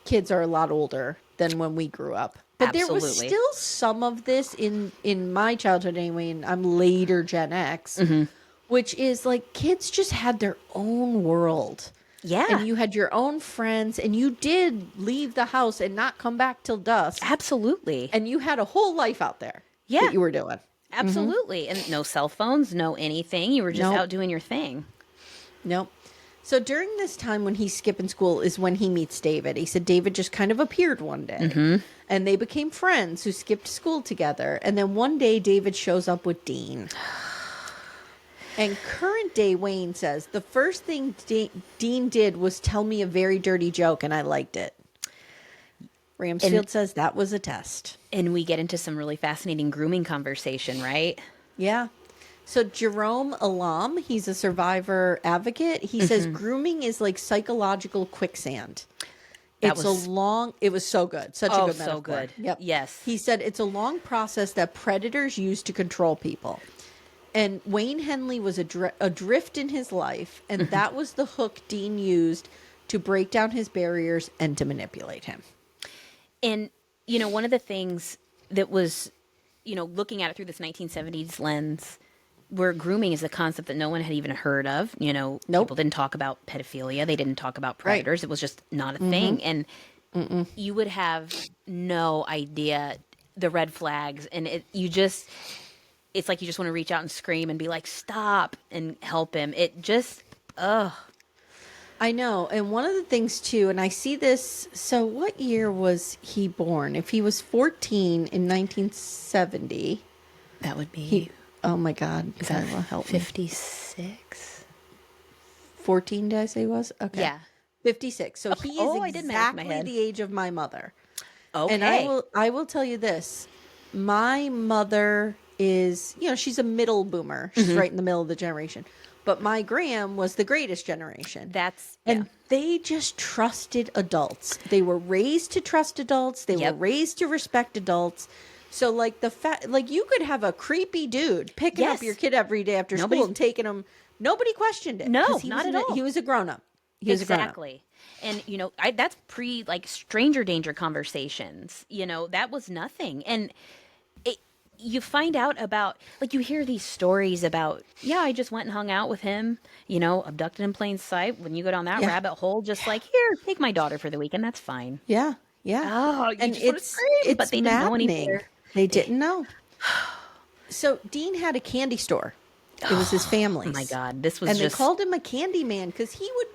kids are a lot older than when we grew up. But there was still some of this in my childhood anyway, and I'm later Gen X, which is kids just had their own world. Yeah. And you had your own friends, and you did leave the house and not come back till dusk. Absolutely. And you had a whole life out there Yeah. that you were doing. Absolutely. And no cell phones, no anything. You were just Nope. out doing your thing. Nope. So during this time when he's skipping school is when he meets David. He said David just kind of appeared one day. And they became friends who skipped school together. And then one day David shows up with Dean. And current day Wayne says, the first thing Dean did was tell me a very dirty joke, and I liked it. Ramsfield says that was a test. And we get into some really fascinating grooming conversation, right? Yeah. So Jerome Alam, he's a survivor advocate. He says grooming is like psychological quicksand. It was so good. Such a good metaphor. So good. Yep. Yes. He said it's a long process that predators use to control people. And Wayne Henley was adrift in his life, and that was the hook Dean used to break down his barriers and to manipulate him. And, one of the things that was, looking at it through this 1970s lens, where grooming is a concept that no one had even heard of. Nope. People didn't talk about pedophilia. They didn't talk about predators. Right. It was just not a thing. And you would have no idea the red flags. And it's like you just want to reach out and scream and be like, stop, and help him. It just, I know. And one of the things, too, and I see this, so what year was he born? If he was 14 in 1970. That would be... Oh my God. Is that Kyla, help 56? 14, did I say was? Okay. Yeah. 56. So he is exactly the age of my mother. Okay. And I will tell you this. My mother is, she's a middle boomer. She's right in the middle of the generation. But my Graham was the greatest generation. And they just trusted adults. They were raised to trust adults. They were raised to respect adults. So, like, you could have a creepy dude picking up your kid every day after school and taking him. Nobody questioned it. No, not at all. He was a grown-up. Exactly. And, that's stranger danger conversations. That was nothing. And you find out about, you hear these stories about, I just went and hung out with him, abducted in plain sight. When you go down that rabbit hole, just here, take my daughter for the weekend. That's fine. Yeah. Yeah. Oh, and it's but they didn't know any. They didn't know. So Dean had a candy store. It was his family's. Oh my God, this was they called him a candy man because he would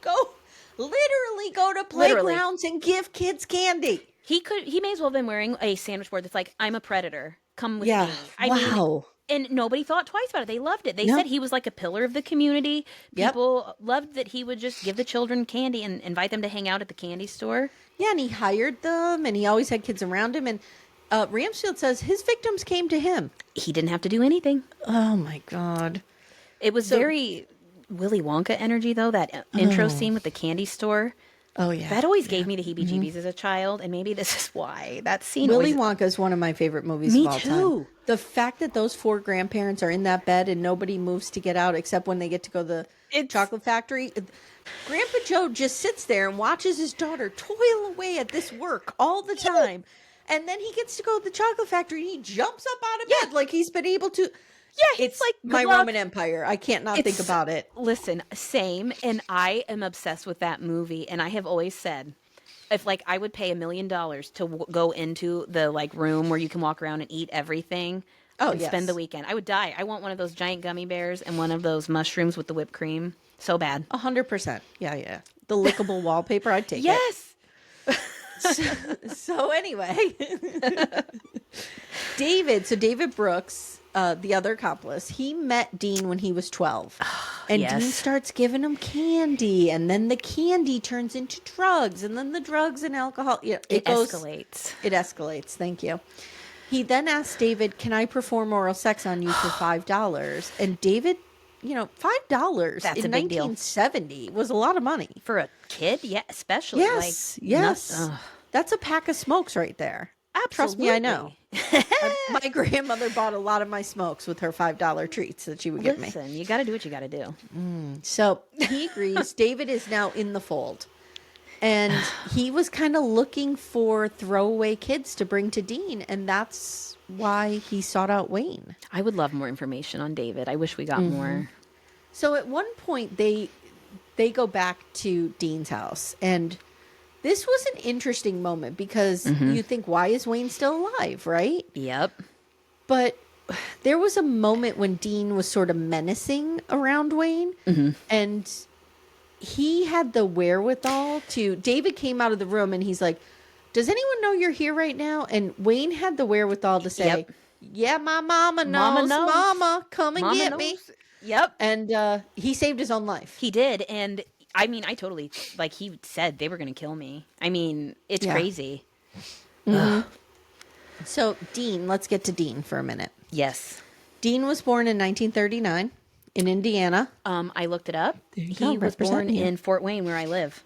literally go to playgrounds and give kids candy. He may as well have been wearing a sandwich board that's like, I'm a predator. Come with me. I mean, and nobody thought twice about it. They loved it. They said he was like a pillar of the community. People loved that he would just give the children candy and invite them to hang out at the candy store. Yeah, and he hired them, and he always had kids around him. And Ramsfield says his victims came to him. He didn't have to do anything. Oh, my God. It was very Willy Wonka energy, though, that intro scene with the candy store. Oh, yeah. That always gave me the heebie-jeebies as a child, and maybe this is why. That scene Willy Wonka is one of my favorite movies of all time. Me too. The fact that those 4 grandparents are in that bed and nobody moves to get out except when they get to go to the chocolate factory. Grandpa Joe just sits there and watches his daughter toil away at this work all the time. And then he gets to go to the chocolate factory and he jumps up out of bed like he's been able to. Yeah, it's like my Roman Empire. I can't not think about it. Listen, same. And I am obsessed with that movie. And I have always said, if I would pay $1 million to go into the room where you can walk around and eat everything and spend the weekend, I would die. I want one of those giant gummy bears and one of those mushrooms with the whipped cream. So bad. 100%. Yeah. The lickable wallpaper, I'd take it. Yes. So anyway, David Brooks, the other accomplice, he met Dean when he was 12. And Dean starts giving him candy, and then the candy turns into drugs, and then the drugs and alcohol. It escalates. It escalates. Thank you. He then asked David, "Can I perform oral sex on you for $5?" And David, $5 That's in a big 1970 was a lot of money. For a kid? Yeah, especially. Yes. That's a pack of smokes right there. Absolutely. Trust me, I know. My grandmother bought a lot of my smokes with her $5 treats that she would give me. Listen, you got to do what you got to do. So he agrees. David is now in the fold. And he was kind of looking for throwaway kids to bring to Dean. And that's why he sought out Wayne. I would love more information on David. I wish we got more. So at one point, they they go back to Dean's house. And this was an interesting moment because you think, why is Wayne still alive, right? Yep. But there was a moment when Dean was sort of menacing around Wayne. And he had the wherewithal to... David came out of the room and he's like, does anyone know you're here right now? And Wayne had the wherewithal to say, yeah, my mama knows. Mama, come and get me. Yep. And he saved his own life. He did. And I mean, I totally, like he said, they were going to kill me. I mean, it's crazy. So Dean, let's get to Dean for a minute. Yes. Dean was born in 1939 in Indiana. I looked it up. He was born in Fort Wayne, where I live.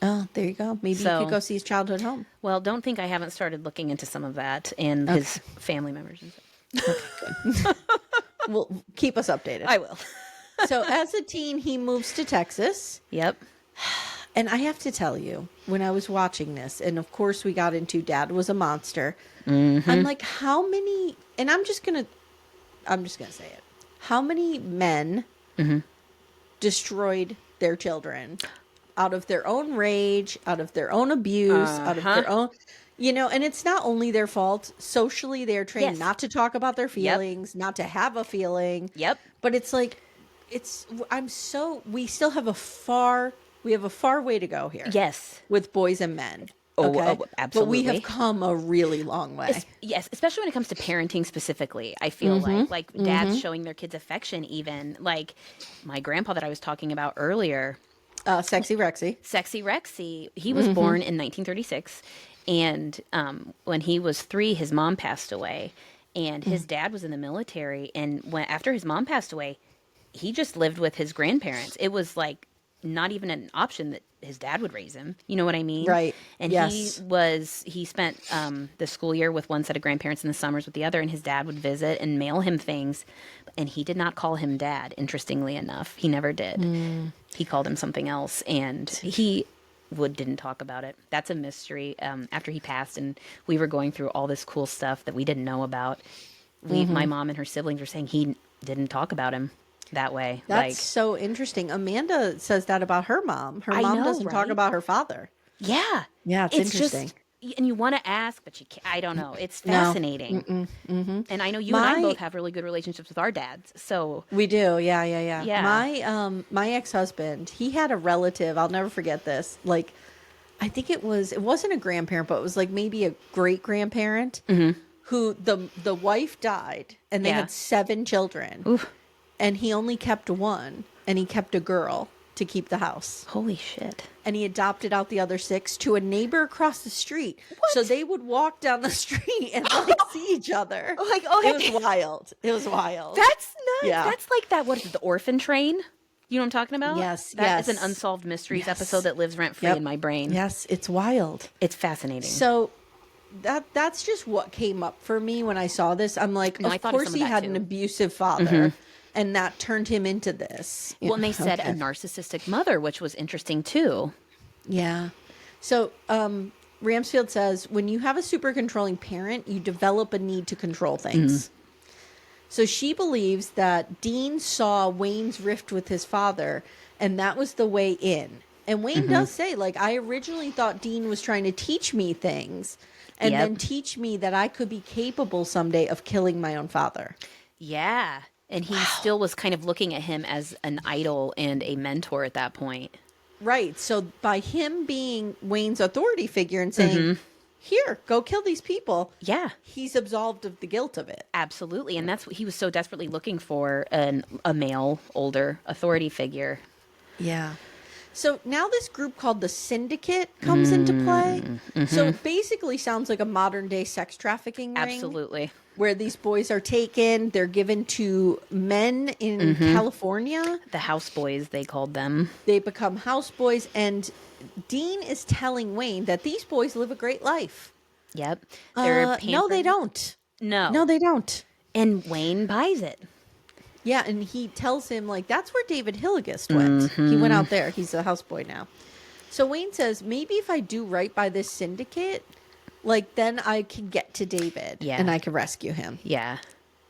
Oh, there you go. Maybe you could go see his childhood home. Well, don't think I haven't started looking into some of that and his family members and stuff. Okay, good. Well, keep us updated. I will. So as a teen, he moves to Texas. Yep. And I have to tell you, when I was watching this, and of course we got into Dad was a monster. I'm like, how many, and I'm just going to say it. How many men destroyed their children out of their own rage, out of their own abuse, out of their own, you know, and it's not only their fault. Socially, they're trained not to talk about their feelings, not to have a feeling. Yep. But it's like, we still have a far way to go here. Yes. With boys and men. Oh, okay? absolutely. But we have come a really long way. Yes, especially when it comes to parenting specifically. I feel like dads showing their kids affection even. Like my grandpa that I was talking about earlier. Sexy Rexy. He was born in 1936. And when he was 3, his mom passed away. And his dad was in the military. And after his mom passed away, he just lived with his grandparents. It was like not even an option that his dad would raise him. You know what I mean? Right. And he spent the school year with one set of grandparents and the summers with the other, and his dad would visit and mail him things. And he did not call him dad, interestingly enough. He never did. He called him something else, and he didn't talk about it. That's a mystery. After he passed and we were going through all this cool stuff that we didn't know about, my mom and her siblings were saying he didn't talk about him that way. That's so interesting. Amanda says that about her mom. Her mom doesn't talk about her father. Yeah. Yeah, it's interesting. And you want to ask, but you can't. I don't know. It's fascinating. And I know you and I both have really good relationships with our dads. So we do. Yeah. My ex-husband, he had a relative. I'll never forget this. Like, I think it wasn't a grandparent, but it was like maybe a great grandparent who the wife died and they had 7 children. Oof. And he only kept one, and he kept a girl to keep the house. Holy shit. And he adopted out the other 6 to a neighbor across the street. What? So they would walk down the street and see each other. It was wild. That's nuts. Yeah. That's like that, what is it, the orphan train? You know what I'm talking about? Yes. That is an Unsolved Mysteries episode that lives rent-free in my brain. Yes, it's wild. It's fascinating. So that's just what came up for me when I saw this. I'm like, of course he had an abusive father. And that turned him into this. Well, and they said a narcissistic mother, which was interesting too. Yeah. So Ramsfield says, when you have a super controlling parent, you develop a need to control things. So she believes that Dean saw Wayne's rift with his father, and that was the way in. And Wayne does say, like, I originally thought Dean was trying to teach me things and then teach me that I could be capable someday of killing my own father. Yeah. And he still was kind of looking at him as an idol and a mentor at that point. Right. So by him being Wayne's authority figure and saying, here, go kill these people. Yeah. He's absolved of the guilt of it. Absolutely. And that's what he was so desperately looking for, a male, older authority figure. Yeah. So now this group called the Syndicate comes into play. So it basically sounds like a modern day sex trafficking ring. Absolutely. Where these boys are taken, they're given to men in California. The houseboys, they called them. They become houseboys, and Dean is telling Wayne that these boys live a great life. Yep. No, they don't. No, they don't. And Wayne buys it. Yeah, and he tells him, like, that's where David Hilligist went. He went out there. He's a houseboy now. So Wayne says, maybe if I do right by this syndicate, like, then I can get to David and I can rescue him. Yeah.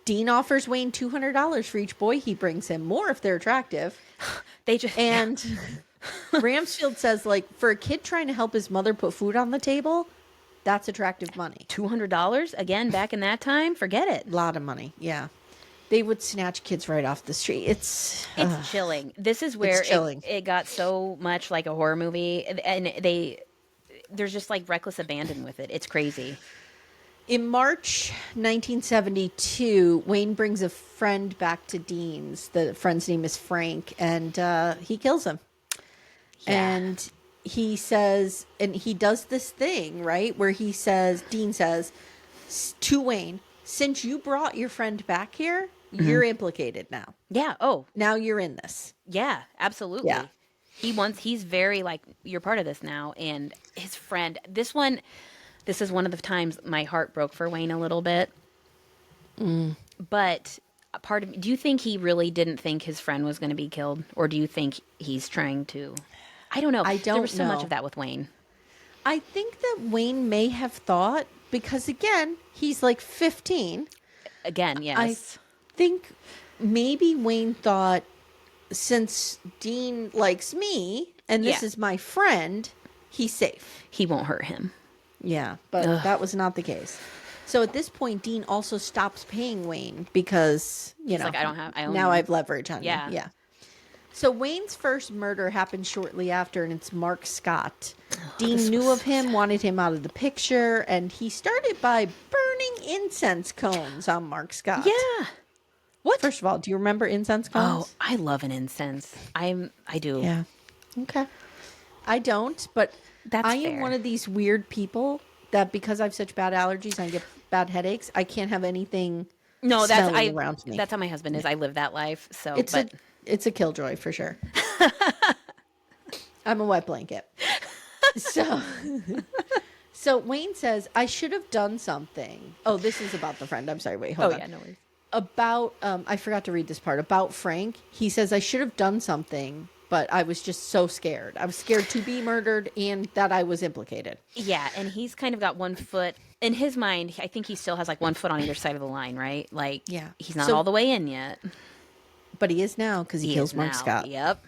Dean offers Wayne $200 for each boy he brings him. More if they're attractive. Ramsfield says, like, for a kid trying to help his mother put food on the table, that's attractive money. $200? Again, back in that time? Forget it. A lot of money, yeah. They would snatch kids right off the street. It's chilling. This is where it got so much like a horror movie, and there's just like reckless abandon with it. It's crazy. In March 1972, Wayne brings a friend back to Dean's. The friend's name is Frank, and he kills him. Yeah. And he says, and he does this thing, right, where Dean says to Wayne, since you brought your friend back here, you're implicated now. Yeah. Oh. Now you're in this. Yeah, absolutely. Yeah. He's very like, you're part of this now. And his friend, this is one of the times my heart broke for Wayne a little bit. But do you think he really didn't think his friend was going to be killed? Or do you think he's trying to? I don't know. There was so much of that with Wayne. I think that Wayne may have thought, because again, he's like 15. Again, yes. I think maybe Wayne thought, since Dean likes me and this is my friend, he's safe. He won't hurt him. Yeah, but that was not the case. So at this point, Dean also stops paying Wayne because, you know, like, I have leverage on you. Yeah. So Wayne's first murder happened shortly after, and it's Mark Scott. Dean knew of him, wanted him out of the picture, and he started by burning incense cones on Mark Scott. Yeah. What? First of all, do you remember incense cones? Oh, I love an incense. I do. Yeah. Okay. I don't, but I am one of these weird people that because I have such bad allergies and I get bad headaches, I can't have anything around me. That's how my husband is. I live that life. So it's a killjoy for sure. I'm a wet blanket. So Wayne says, I should have done something. Oh, this is about the friend. I'm sorry. Wait, hold on. Oh, yeah, no worries. About, I forgot to read this part. About Frank, he says, I should have done something, but I was just so scared. I was scared to be murdered and that I was implicated. Yeah, and he's kind of got one foot. In his mind, I think he still has like one foot on either side of the line, right? Like, he's not all the way in yet. But he is now because he kills Mark Scott. Yep.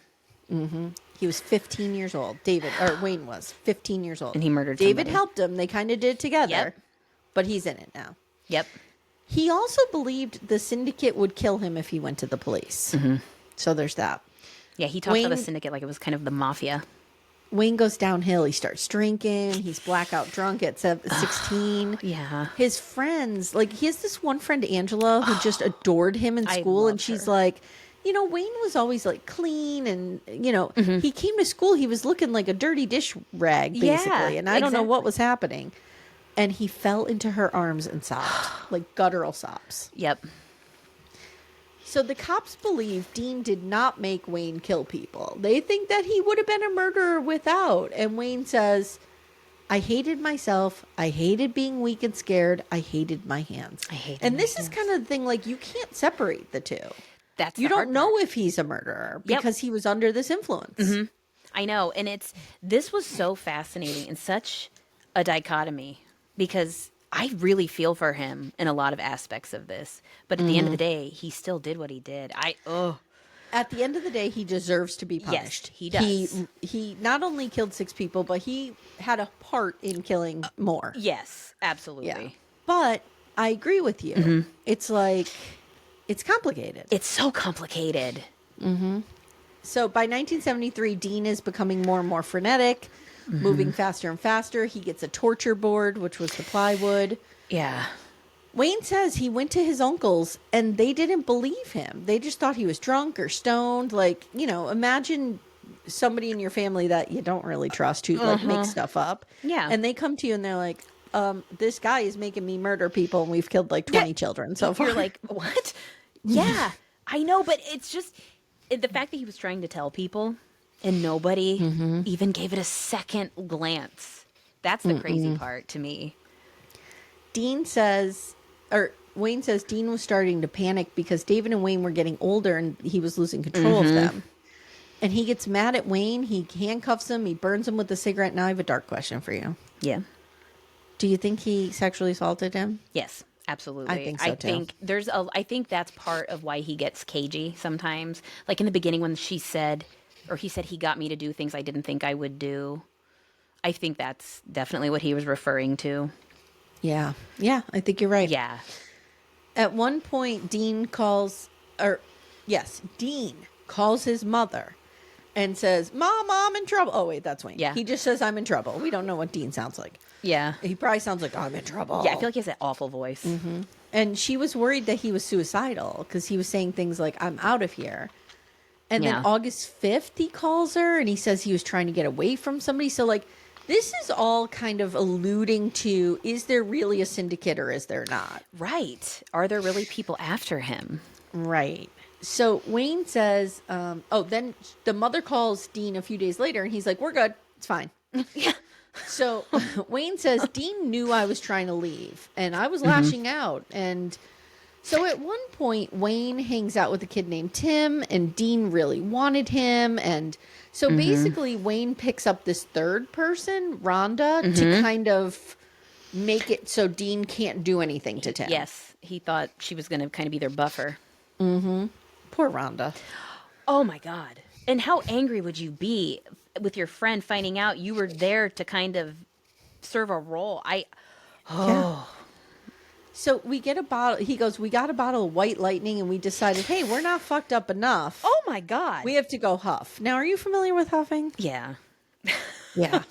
Mm-hmm. He was 15 years old. Wayne was 15 years old. And he murdered David helped him. They kind of did it together. Yep. But he's in it now. Yep. He also believed the syndicate would kill him if he went to the police. Mm-hmm. So there's that. Yeah, he talked about the syndicate like it was kind of the mafia. Wayne goes downhill. He starts drinking. He's blackout drunk at 16. Yeah. His friends, like he has this one friend, Angela, who just adored him in school. And she's like, you know, Wayne was always like clean and, you know, he came to school. He was looking like a dirty dish rag, basically. And I don't know what was happening. And he fell into her arms and sobbed, like guttural sobs. Yep. So the cops believe Dean did not make Wayne kill people. They think that he would have been a murderer without. And Wayne says, I hated myself. I hated being weak and scared. I hated my hands. And this is kind of the thing, like, you can't separate the two. You don't know if he's a murderer because he was under this influence. Mm-hmm. I know. And this was so fascinating and such a dichotomy because I really feel for him in a lot of aspects of this. But at the end of the day, he still did what he did. At the end of the day, he deserves to be punished. Yes, he does. He not only killed 6 people, but he had a part in killing more. Yes, absolutely. Yeah. But I agree with you. Mm-hmm. It's like, it's complicated. It's so complicated. Mm-hmm. So by 1973, Dean is becoming more and more frenetic. Moving faster and faster. He gets a torture board, which was the plywood. Yeah. Wayne says he went to his uncle's and they didn't believe him. They just thought he was drunk or stoned. Like, you know, imagine somebody in your family that you don't really trust who like makes stuff up. Yeah. And they come to you and they're like, this guy is making me murder people and we've killed like 20 children so far. You're like, what? Yeah, I know. But it's just the fact that he was trying to tell people. And nobody even gave it a second glance. That's the crazy part to me. Wayne says Dean was starting to panic because David and Wayne were getting older and he was losing control of them. And he gets mad at Wayne. He handcuffs him. He burns him with a cigarette. Now I have a dark question for you. Yeah. Do you think he sexually assaulted him? Yes, absolutely. I think so too. I think that's part of why he gets cagey sometimes. Like in the beginning when she said, or he said he got me to do things I didn't think I would do. I think that's definitely what he was referring to. Yeah. Yeah, I think you're right. Yeah. At one point, Dean calls his mother and says, Mom, I'm in trouble. Oh, wait, that's Wayne. Yeah. He just says, I'm in trouble. We don't know what Dean sounds like. Yeah. He probably sounds like, I'm in trouble. Yeah, I feel like he has that awful voice. Mm-hmm. And she was worried that he was suicidal because he was saying things like, I'm out of here. And then August 5th, he calls her and he says he was trying to get away from somebody. So, like, this is all kind of alluding to, is there really a syndicate or is there not? Right. Are there really people after him? Right. So Wayne says, then the mother calls Dean a few days later and he's like, we're good. It's fine. Yeah. So Wayne says, Dean knew I was trying to leave and I was lashing out. And so at one point, Wayne hangs out with a kid named Tim and Dean really wanted him. And so basically Wayne picks up this third person, Rhonda, to kind of make it so Dean can't do anything to Tim. Yes. He thought she was going to kind of be their buffer. Mm-hmm. Poor Rhonda. Oh my God. And how angry would you be with your friend finding out you were there to kind of serve a role? Yeah. So we get a bottle. He goes, we got a bottle of White Lightning and we decided, hey, we're not fucked up enough. Oh my God. We have to go huff. Now, are you familiar with huffing? Yeah. Yeah.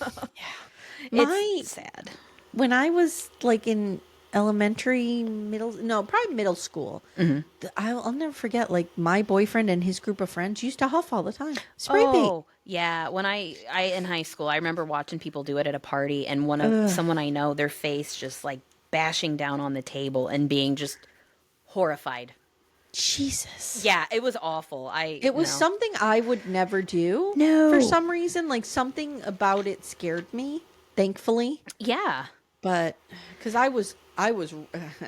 It's sad. When I was like in elementary, probably middle school, I'll never forget, like my boyfriend and his group of friends used to huff all the time. Spray paint. Yeah. When I in high school, I remember watching people do it at a party and someone I know, their face just like bashing down on the table and being just horrified. Jesus. Yeah, it was awful. It was something I would never do. No. For some reason, like something about it scared me, thankfully. Yeah. But because I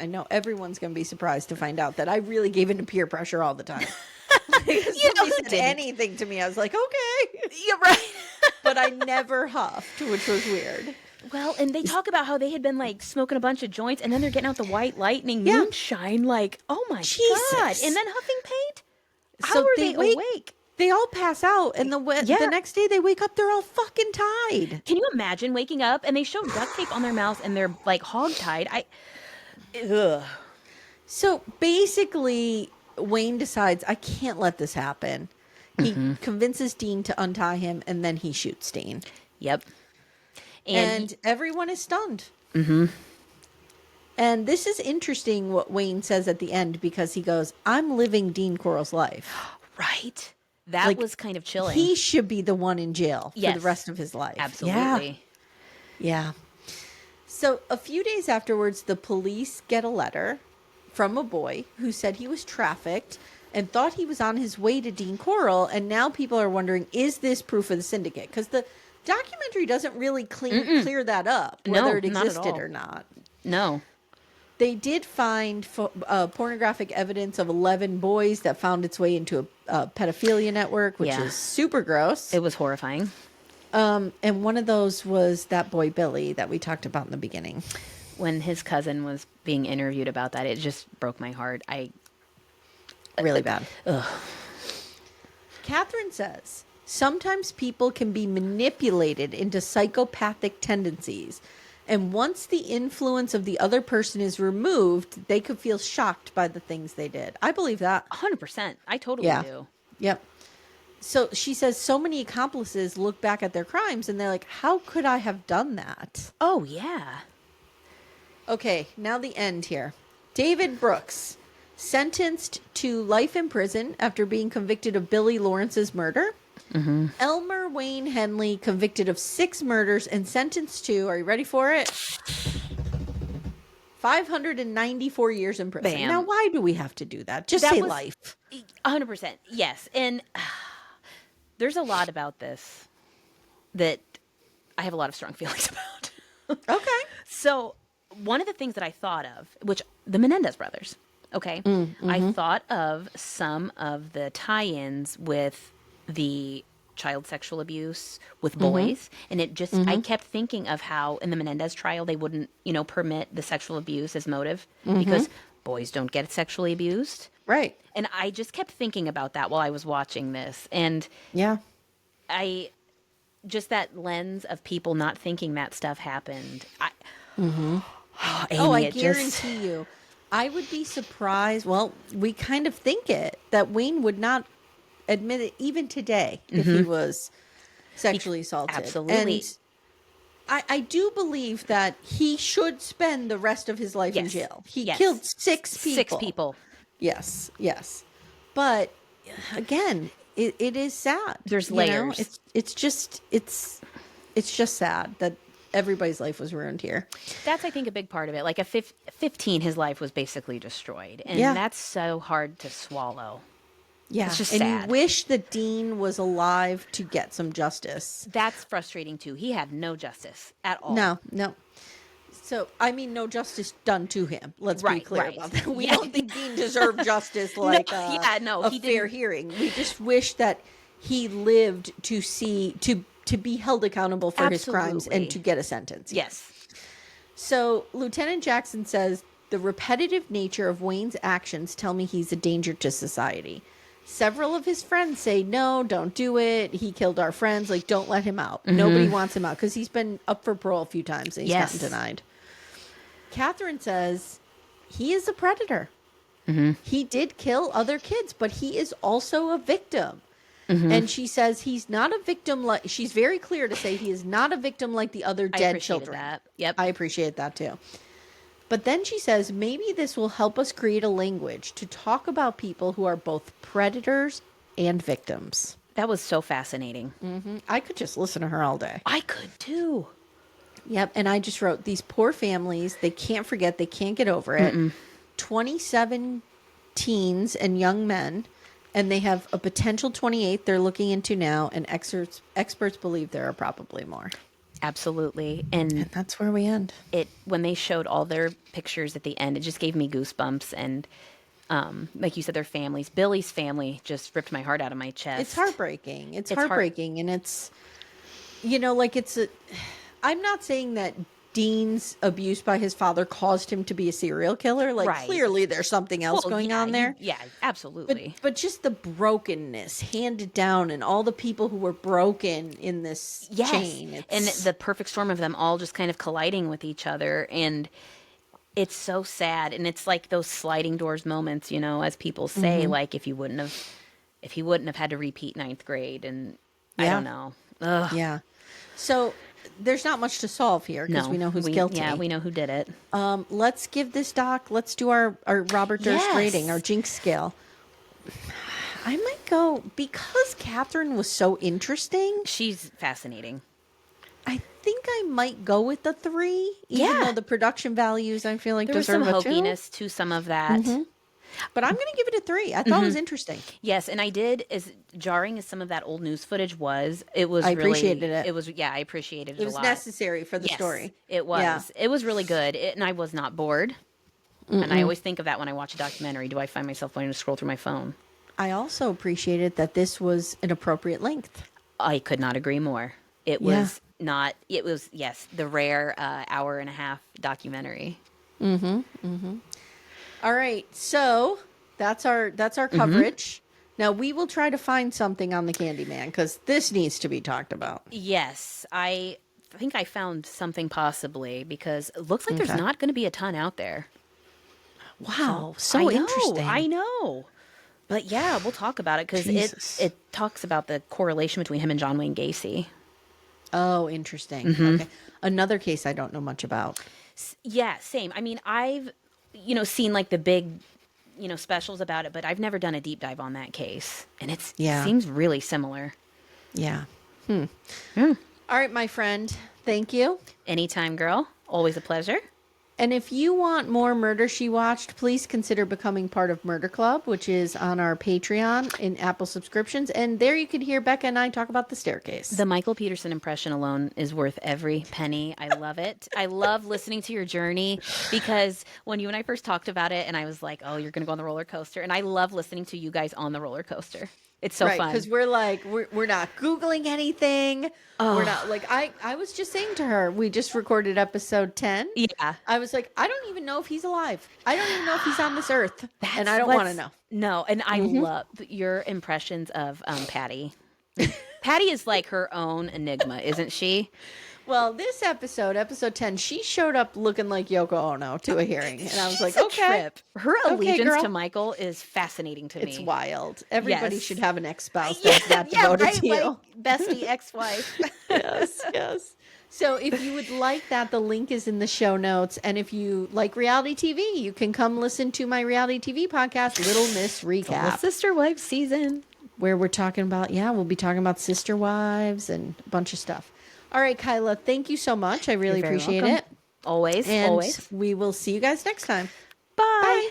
know everyone's going to be surprised to find out that I really gave into peer pressure all the time. Somebody said anything to me, I was like, okay. You're right. But I never huffed, which was weird. Well, and they talk about how they had been like smoking a bunch of joints and then they're getting out the White Lightning moonshine. Like, oh my God. And then huffing paint? How are they awake? They all pass out, and the next day they wake up, they're all fucking tied. Can you imagine waking up and they show duct tape on their mouths and they're like hog-tied? Ugh. So basically, Wayne decides, I can't let this happen. He convinces Dean to untie him, and then he shoots Dean. Yep. And everyone is stunned. Mm-hmm. And this is interesting what Wayne says at the end, because he goes, I'm living Dean Corll's life. Right. That was kind of chilling. He should be the one in jail for the rest of his life. Absolutely. Yeah. So a few days afterwards, the police get a letter from a boy who said he was trafficked and thought he was on his way to Dean Corll. And now people are wondering, is this proof of the syndicate? Because the documentary doesn't really clear that up, whether it existed or not. No. They did find pornographic evidence of 11 boys that found its way into a pedophilia network, which is super gross. It was horrifying. And one of those was that boy Billy that we talked about in the beginning. When his cousin was being interviewed about that, it just broke my heart. Really bad. Ugh. Catherine says, sometimes people can be manipulated into psychopathic tendencies. And once the influence of the other person is removed, they could feel shocked by the things they did. I believe that. 100%. I totally do. Yep. So she says so many accomplices look back at their crimes and they're like, how could I have done that? Oh, yeah. Okay, now the end here. David Brooks, sentenced to life in prison after being convicted of Billy Lawrence's murder. Mm-hmm. Elmer Wayne Henley, convicted of 6 murders and sentenced to, are you ready for it? 594 years in prison. Bam. Now, why do we have to do that? Just say life. 100%. Yes. And there's a lot about this that I have a lot of strong feelings about. Okay. So one of the things that I thought of, which the Menendez brothers, okay, I thought of some of the tie-ins with the child sexual abuse with boys. And it just, I kept thinking of how in the Menendez trial, they wouldn't, permit the sexual abuse as motive because boys don't get sexually abused. Right. And I just kept thinking about that while I was watching this. And yeah, I just that lens of people not thinking that stuff happened. Amy, I guarantee you. I would be surprised. Well, we kind of think it, that Wayne would not admit it even today if he was sexually assaulted. Absolutely. And I do believe that he should spend the rest of his life in jail. He killed 6 people. 6 people. Yes, yes. But again, it is sad. There's layers. You know? It's just sad that everybody's life was ruined here. That's, I think, a big part of it. Like, at 15, his life was basically destroyed. And that's so hard to swallow. Yeah. It's just sad. sad. You wish the dean was alive to get some justice. That's frustrating, too. He had no justice at all. No. So, I mean, no justice done to him. Let's be clear about that. We don't think Dean deserved justice like a fair hearing. We just wish that he lived to see, to be held accountable for his crimes and to get a sentence. Yes. So, Lieutenant Jackson says, the repetitive nature of Wayne's actions tell me he's a danger to society. Several of his friends say, no, don't do it. He killed our friends. Like, don't let him out. Nobody wants him out because he's been up for parole a few times and he's gotten denied. Katherine says he is a predator. He did kill other kids, but he is also a victim. And she says he's not a victim like, she's very clear to say he is not a victim like the other dead children. That. Yep. I appreciate that too. But then she says, maybe this will help us create a language to talk about people who are both predators and victims. That was so fascinating. I could just listen to her all day. I could too. Yep. And I just wrote, these poor families, they can't forget, they can't get over it. 27 teens and young men, and they have a potential 28 they're looking into now, and experts believe there are probably more. Absolutely. And that's where we end. When they showed all their pictures at the end, it just gave me goosebumps. And like you said, their families, Billy's family just ripped my heart out of my chest. It's heartbreaking. It's heartbreaking. And it's, I'm not saying that Dean's abuse by his father caused him to be a serial killer. Like, clearly there's something else going on there. Yeah, absolutely. But just the brokenness handed down and all the people who were broken in this chain. And the perfect storm of them all just kind of colliding with each other. And it's so sad. And it's like those sliding doors moments, as people say, like if he wouldn't have had to repeat 9th grade. And I don't know. Ugh. Yeah. So there's not much to solve here because we know who's guilty. Yeah, we know who did it. Let's give this doc, let's do our Robert Durst rating, our Jinx scale. I might go, because Katherine was so interesting. She's fascinating. I think I might go with the 3, even though the production values I feel like there was some deserve a 2. hokiness to some of that. But I'm going to give it a 3. I thought it was interesting. Yes, and I did, as jarring as some of that old news footage was, it was I appreciated it. It was, I appreciated it a lot. It was necessary for the story. It was. Yeah. It was really good, and I was not bored. And I always think of that when I watch a documentary. Do I find myself wanting to scroll through my phone? I also appreciated that this was an appropriate length. I could not agree more. It was not, it was, the rare hour and a half documentary. All right, so that's our coverage. Now we will try to find something on the Candyman because this needs to be talked about. Yes, I think I found something possibly because it looks like there's not going to be a ton out there. Wow, so interesting. I know. But yeah, we'll talk about it because it talks about the correlation between him and John Wayne Gacy. Oh, interesting. Okay, another case I don't know much about. Yeah, same. I mean, I've seen like the big specials about it, but I've never done a deep dive on that case, and it seems really similar. Yeah. All right, my friend. Thank you. Anytime, girl. Always a pleasure. And if you want more Murder, She Watched, please consider becoming part of Murder Club, which is on our Patreon in Apple subscriptions. And there you can hear Becca and I talk about The Staircase. The Michael Peterson impression alone is worth every penny. I love it. I love listening to your journey because when you and I first talked about it and I was like, oh, you're going to go on the roller coaster. And I love listening to you guys on the roller coaster. It's so fun. Because we're like, we're not Googling anything. Oh. We're not like, I was just saying to her, we just recorded episode 10. Yeah. I was like, I don't even know if he's alive. I don't even know if he's on this earth. And I don't want to know. No. And I love your impressions of Patty. Patty is like her own enigma, isn't she? Well, this episode 10, she showed up looking like Yoko Ono to a hearing. And I was like, okay. Trip. Her allegiance girl. to Michael is fascinating to me. It's wild. Everybody should have an ex-spouse Yeah, that's that devoted to you. Like bestie ex-wife. Yes. So if you would like that, the link is in the show notes. And if you like reality TV, you can come listen to my reality TV podcast, Little Miss Recap. The Sister Wives season. Where we're talking about, we'll be talking about sister wives and a bunch of stuff. All right, Kyla, thank you so much. I really appreciate it. Always, and always. We will see you guys next time. Bye.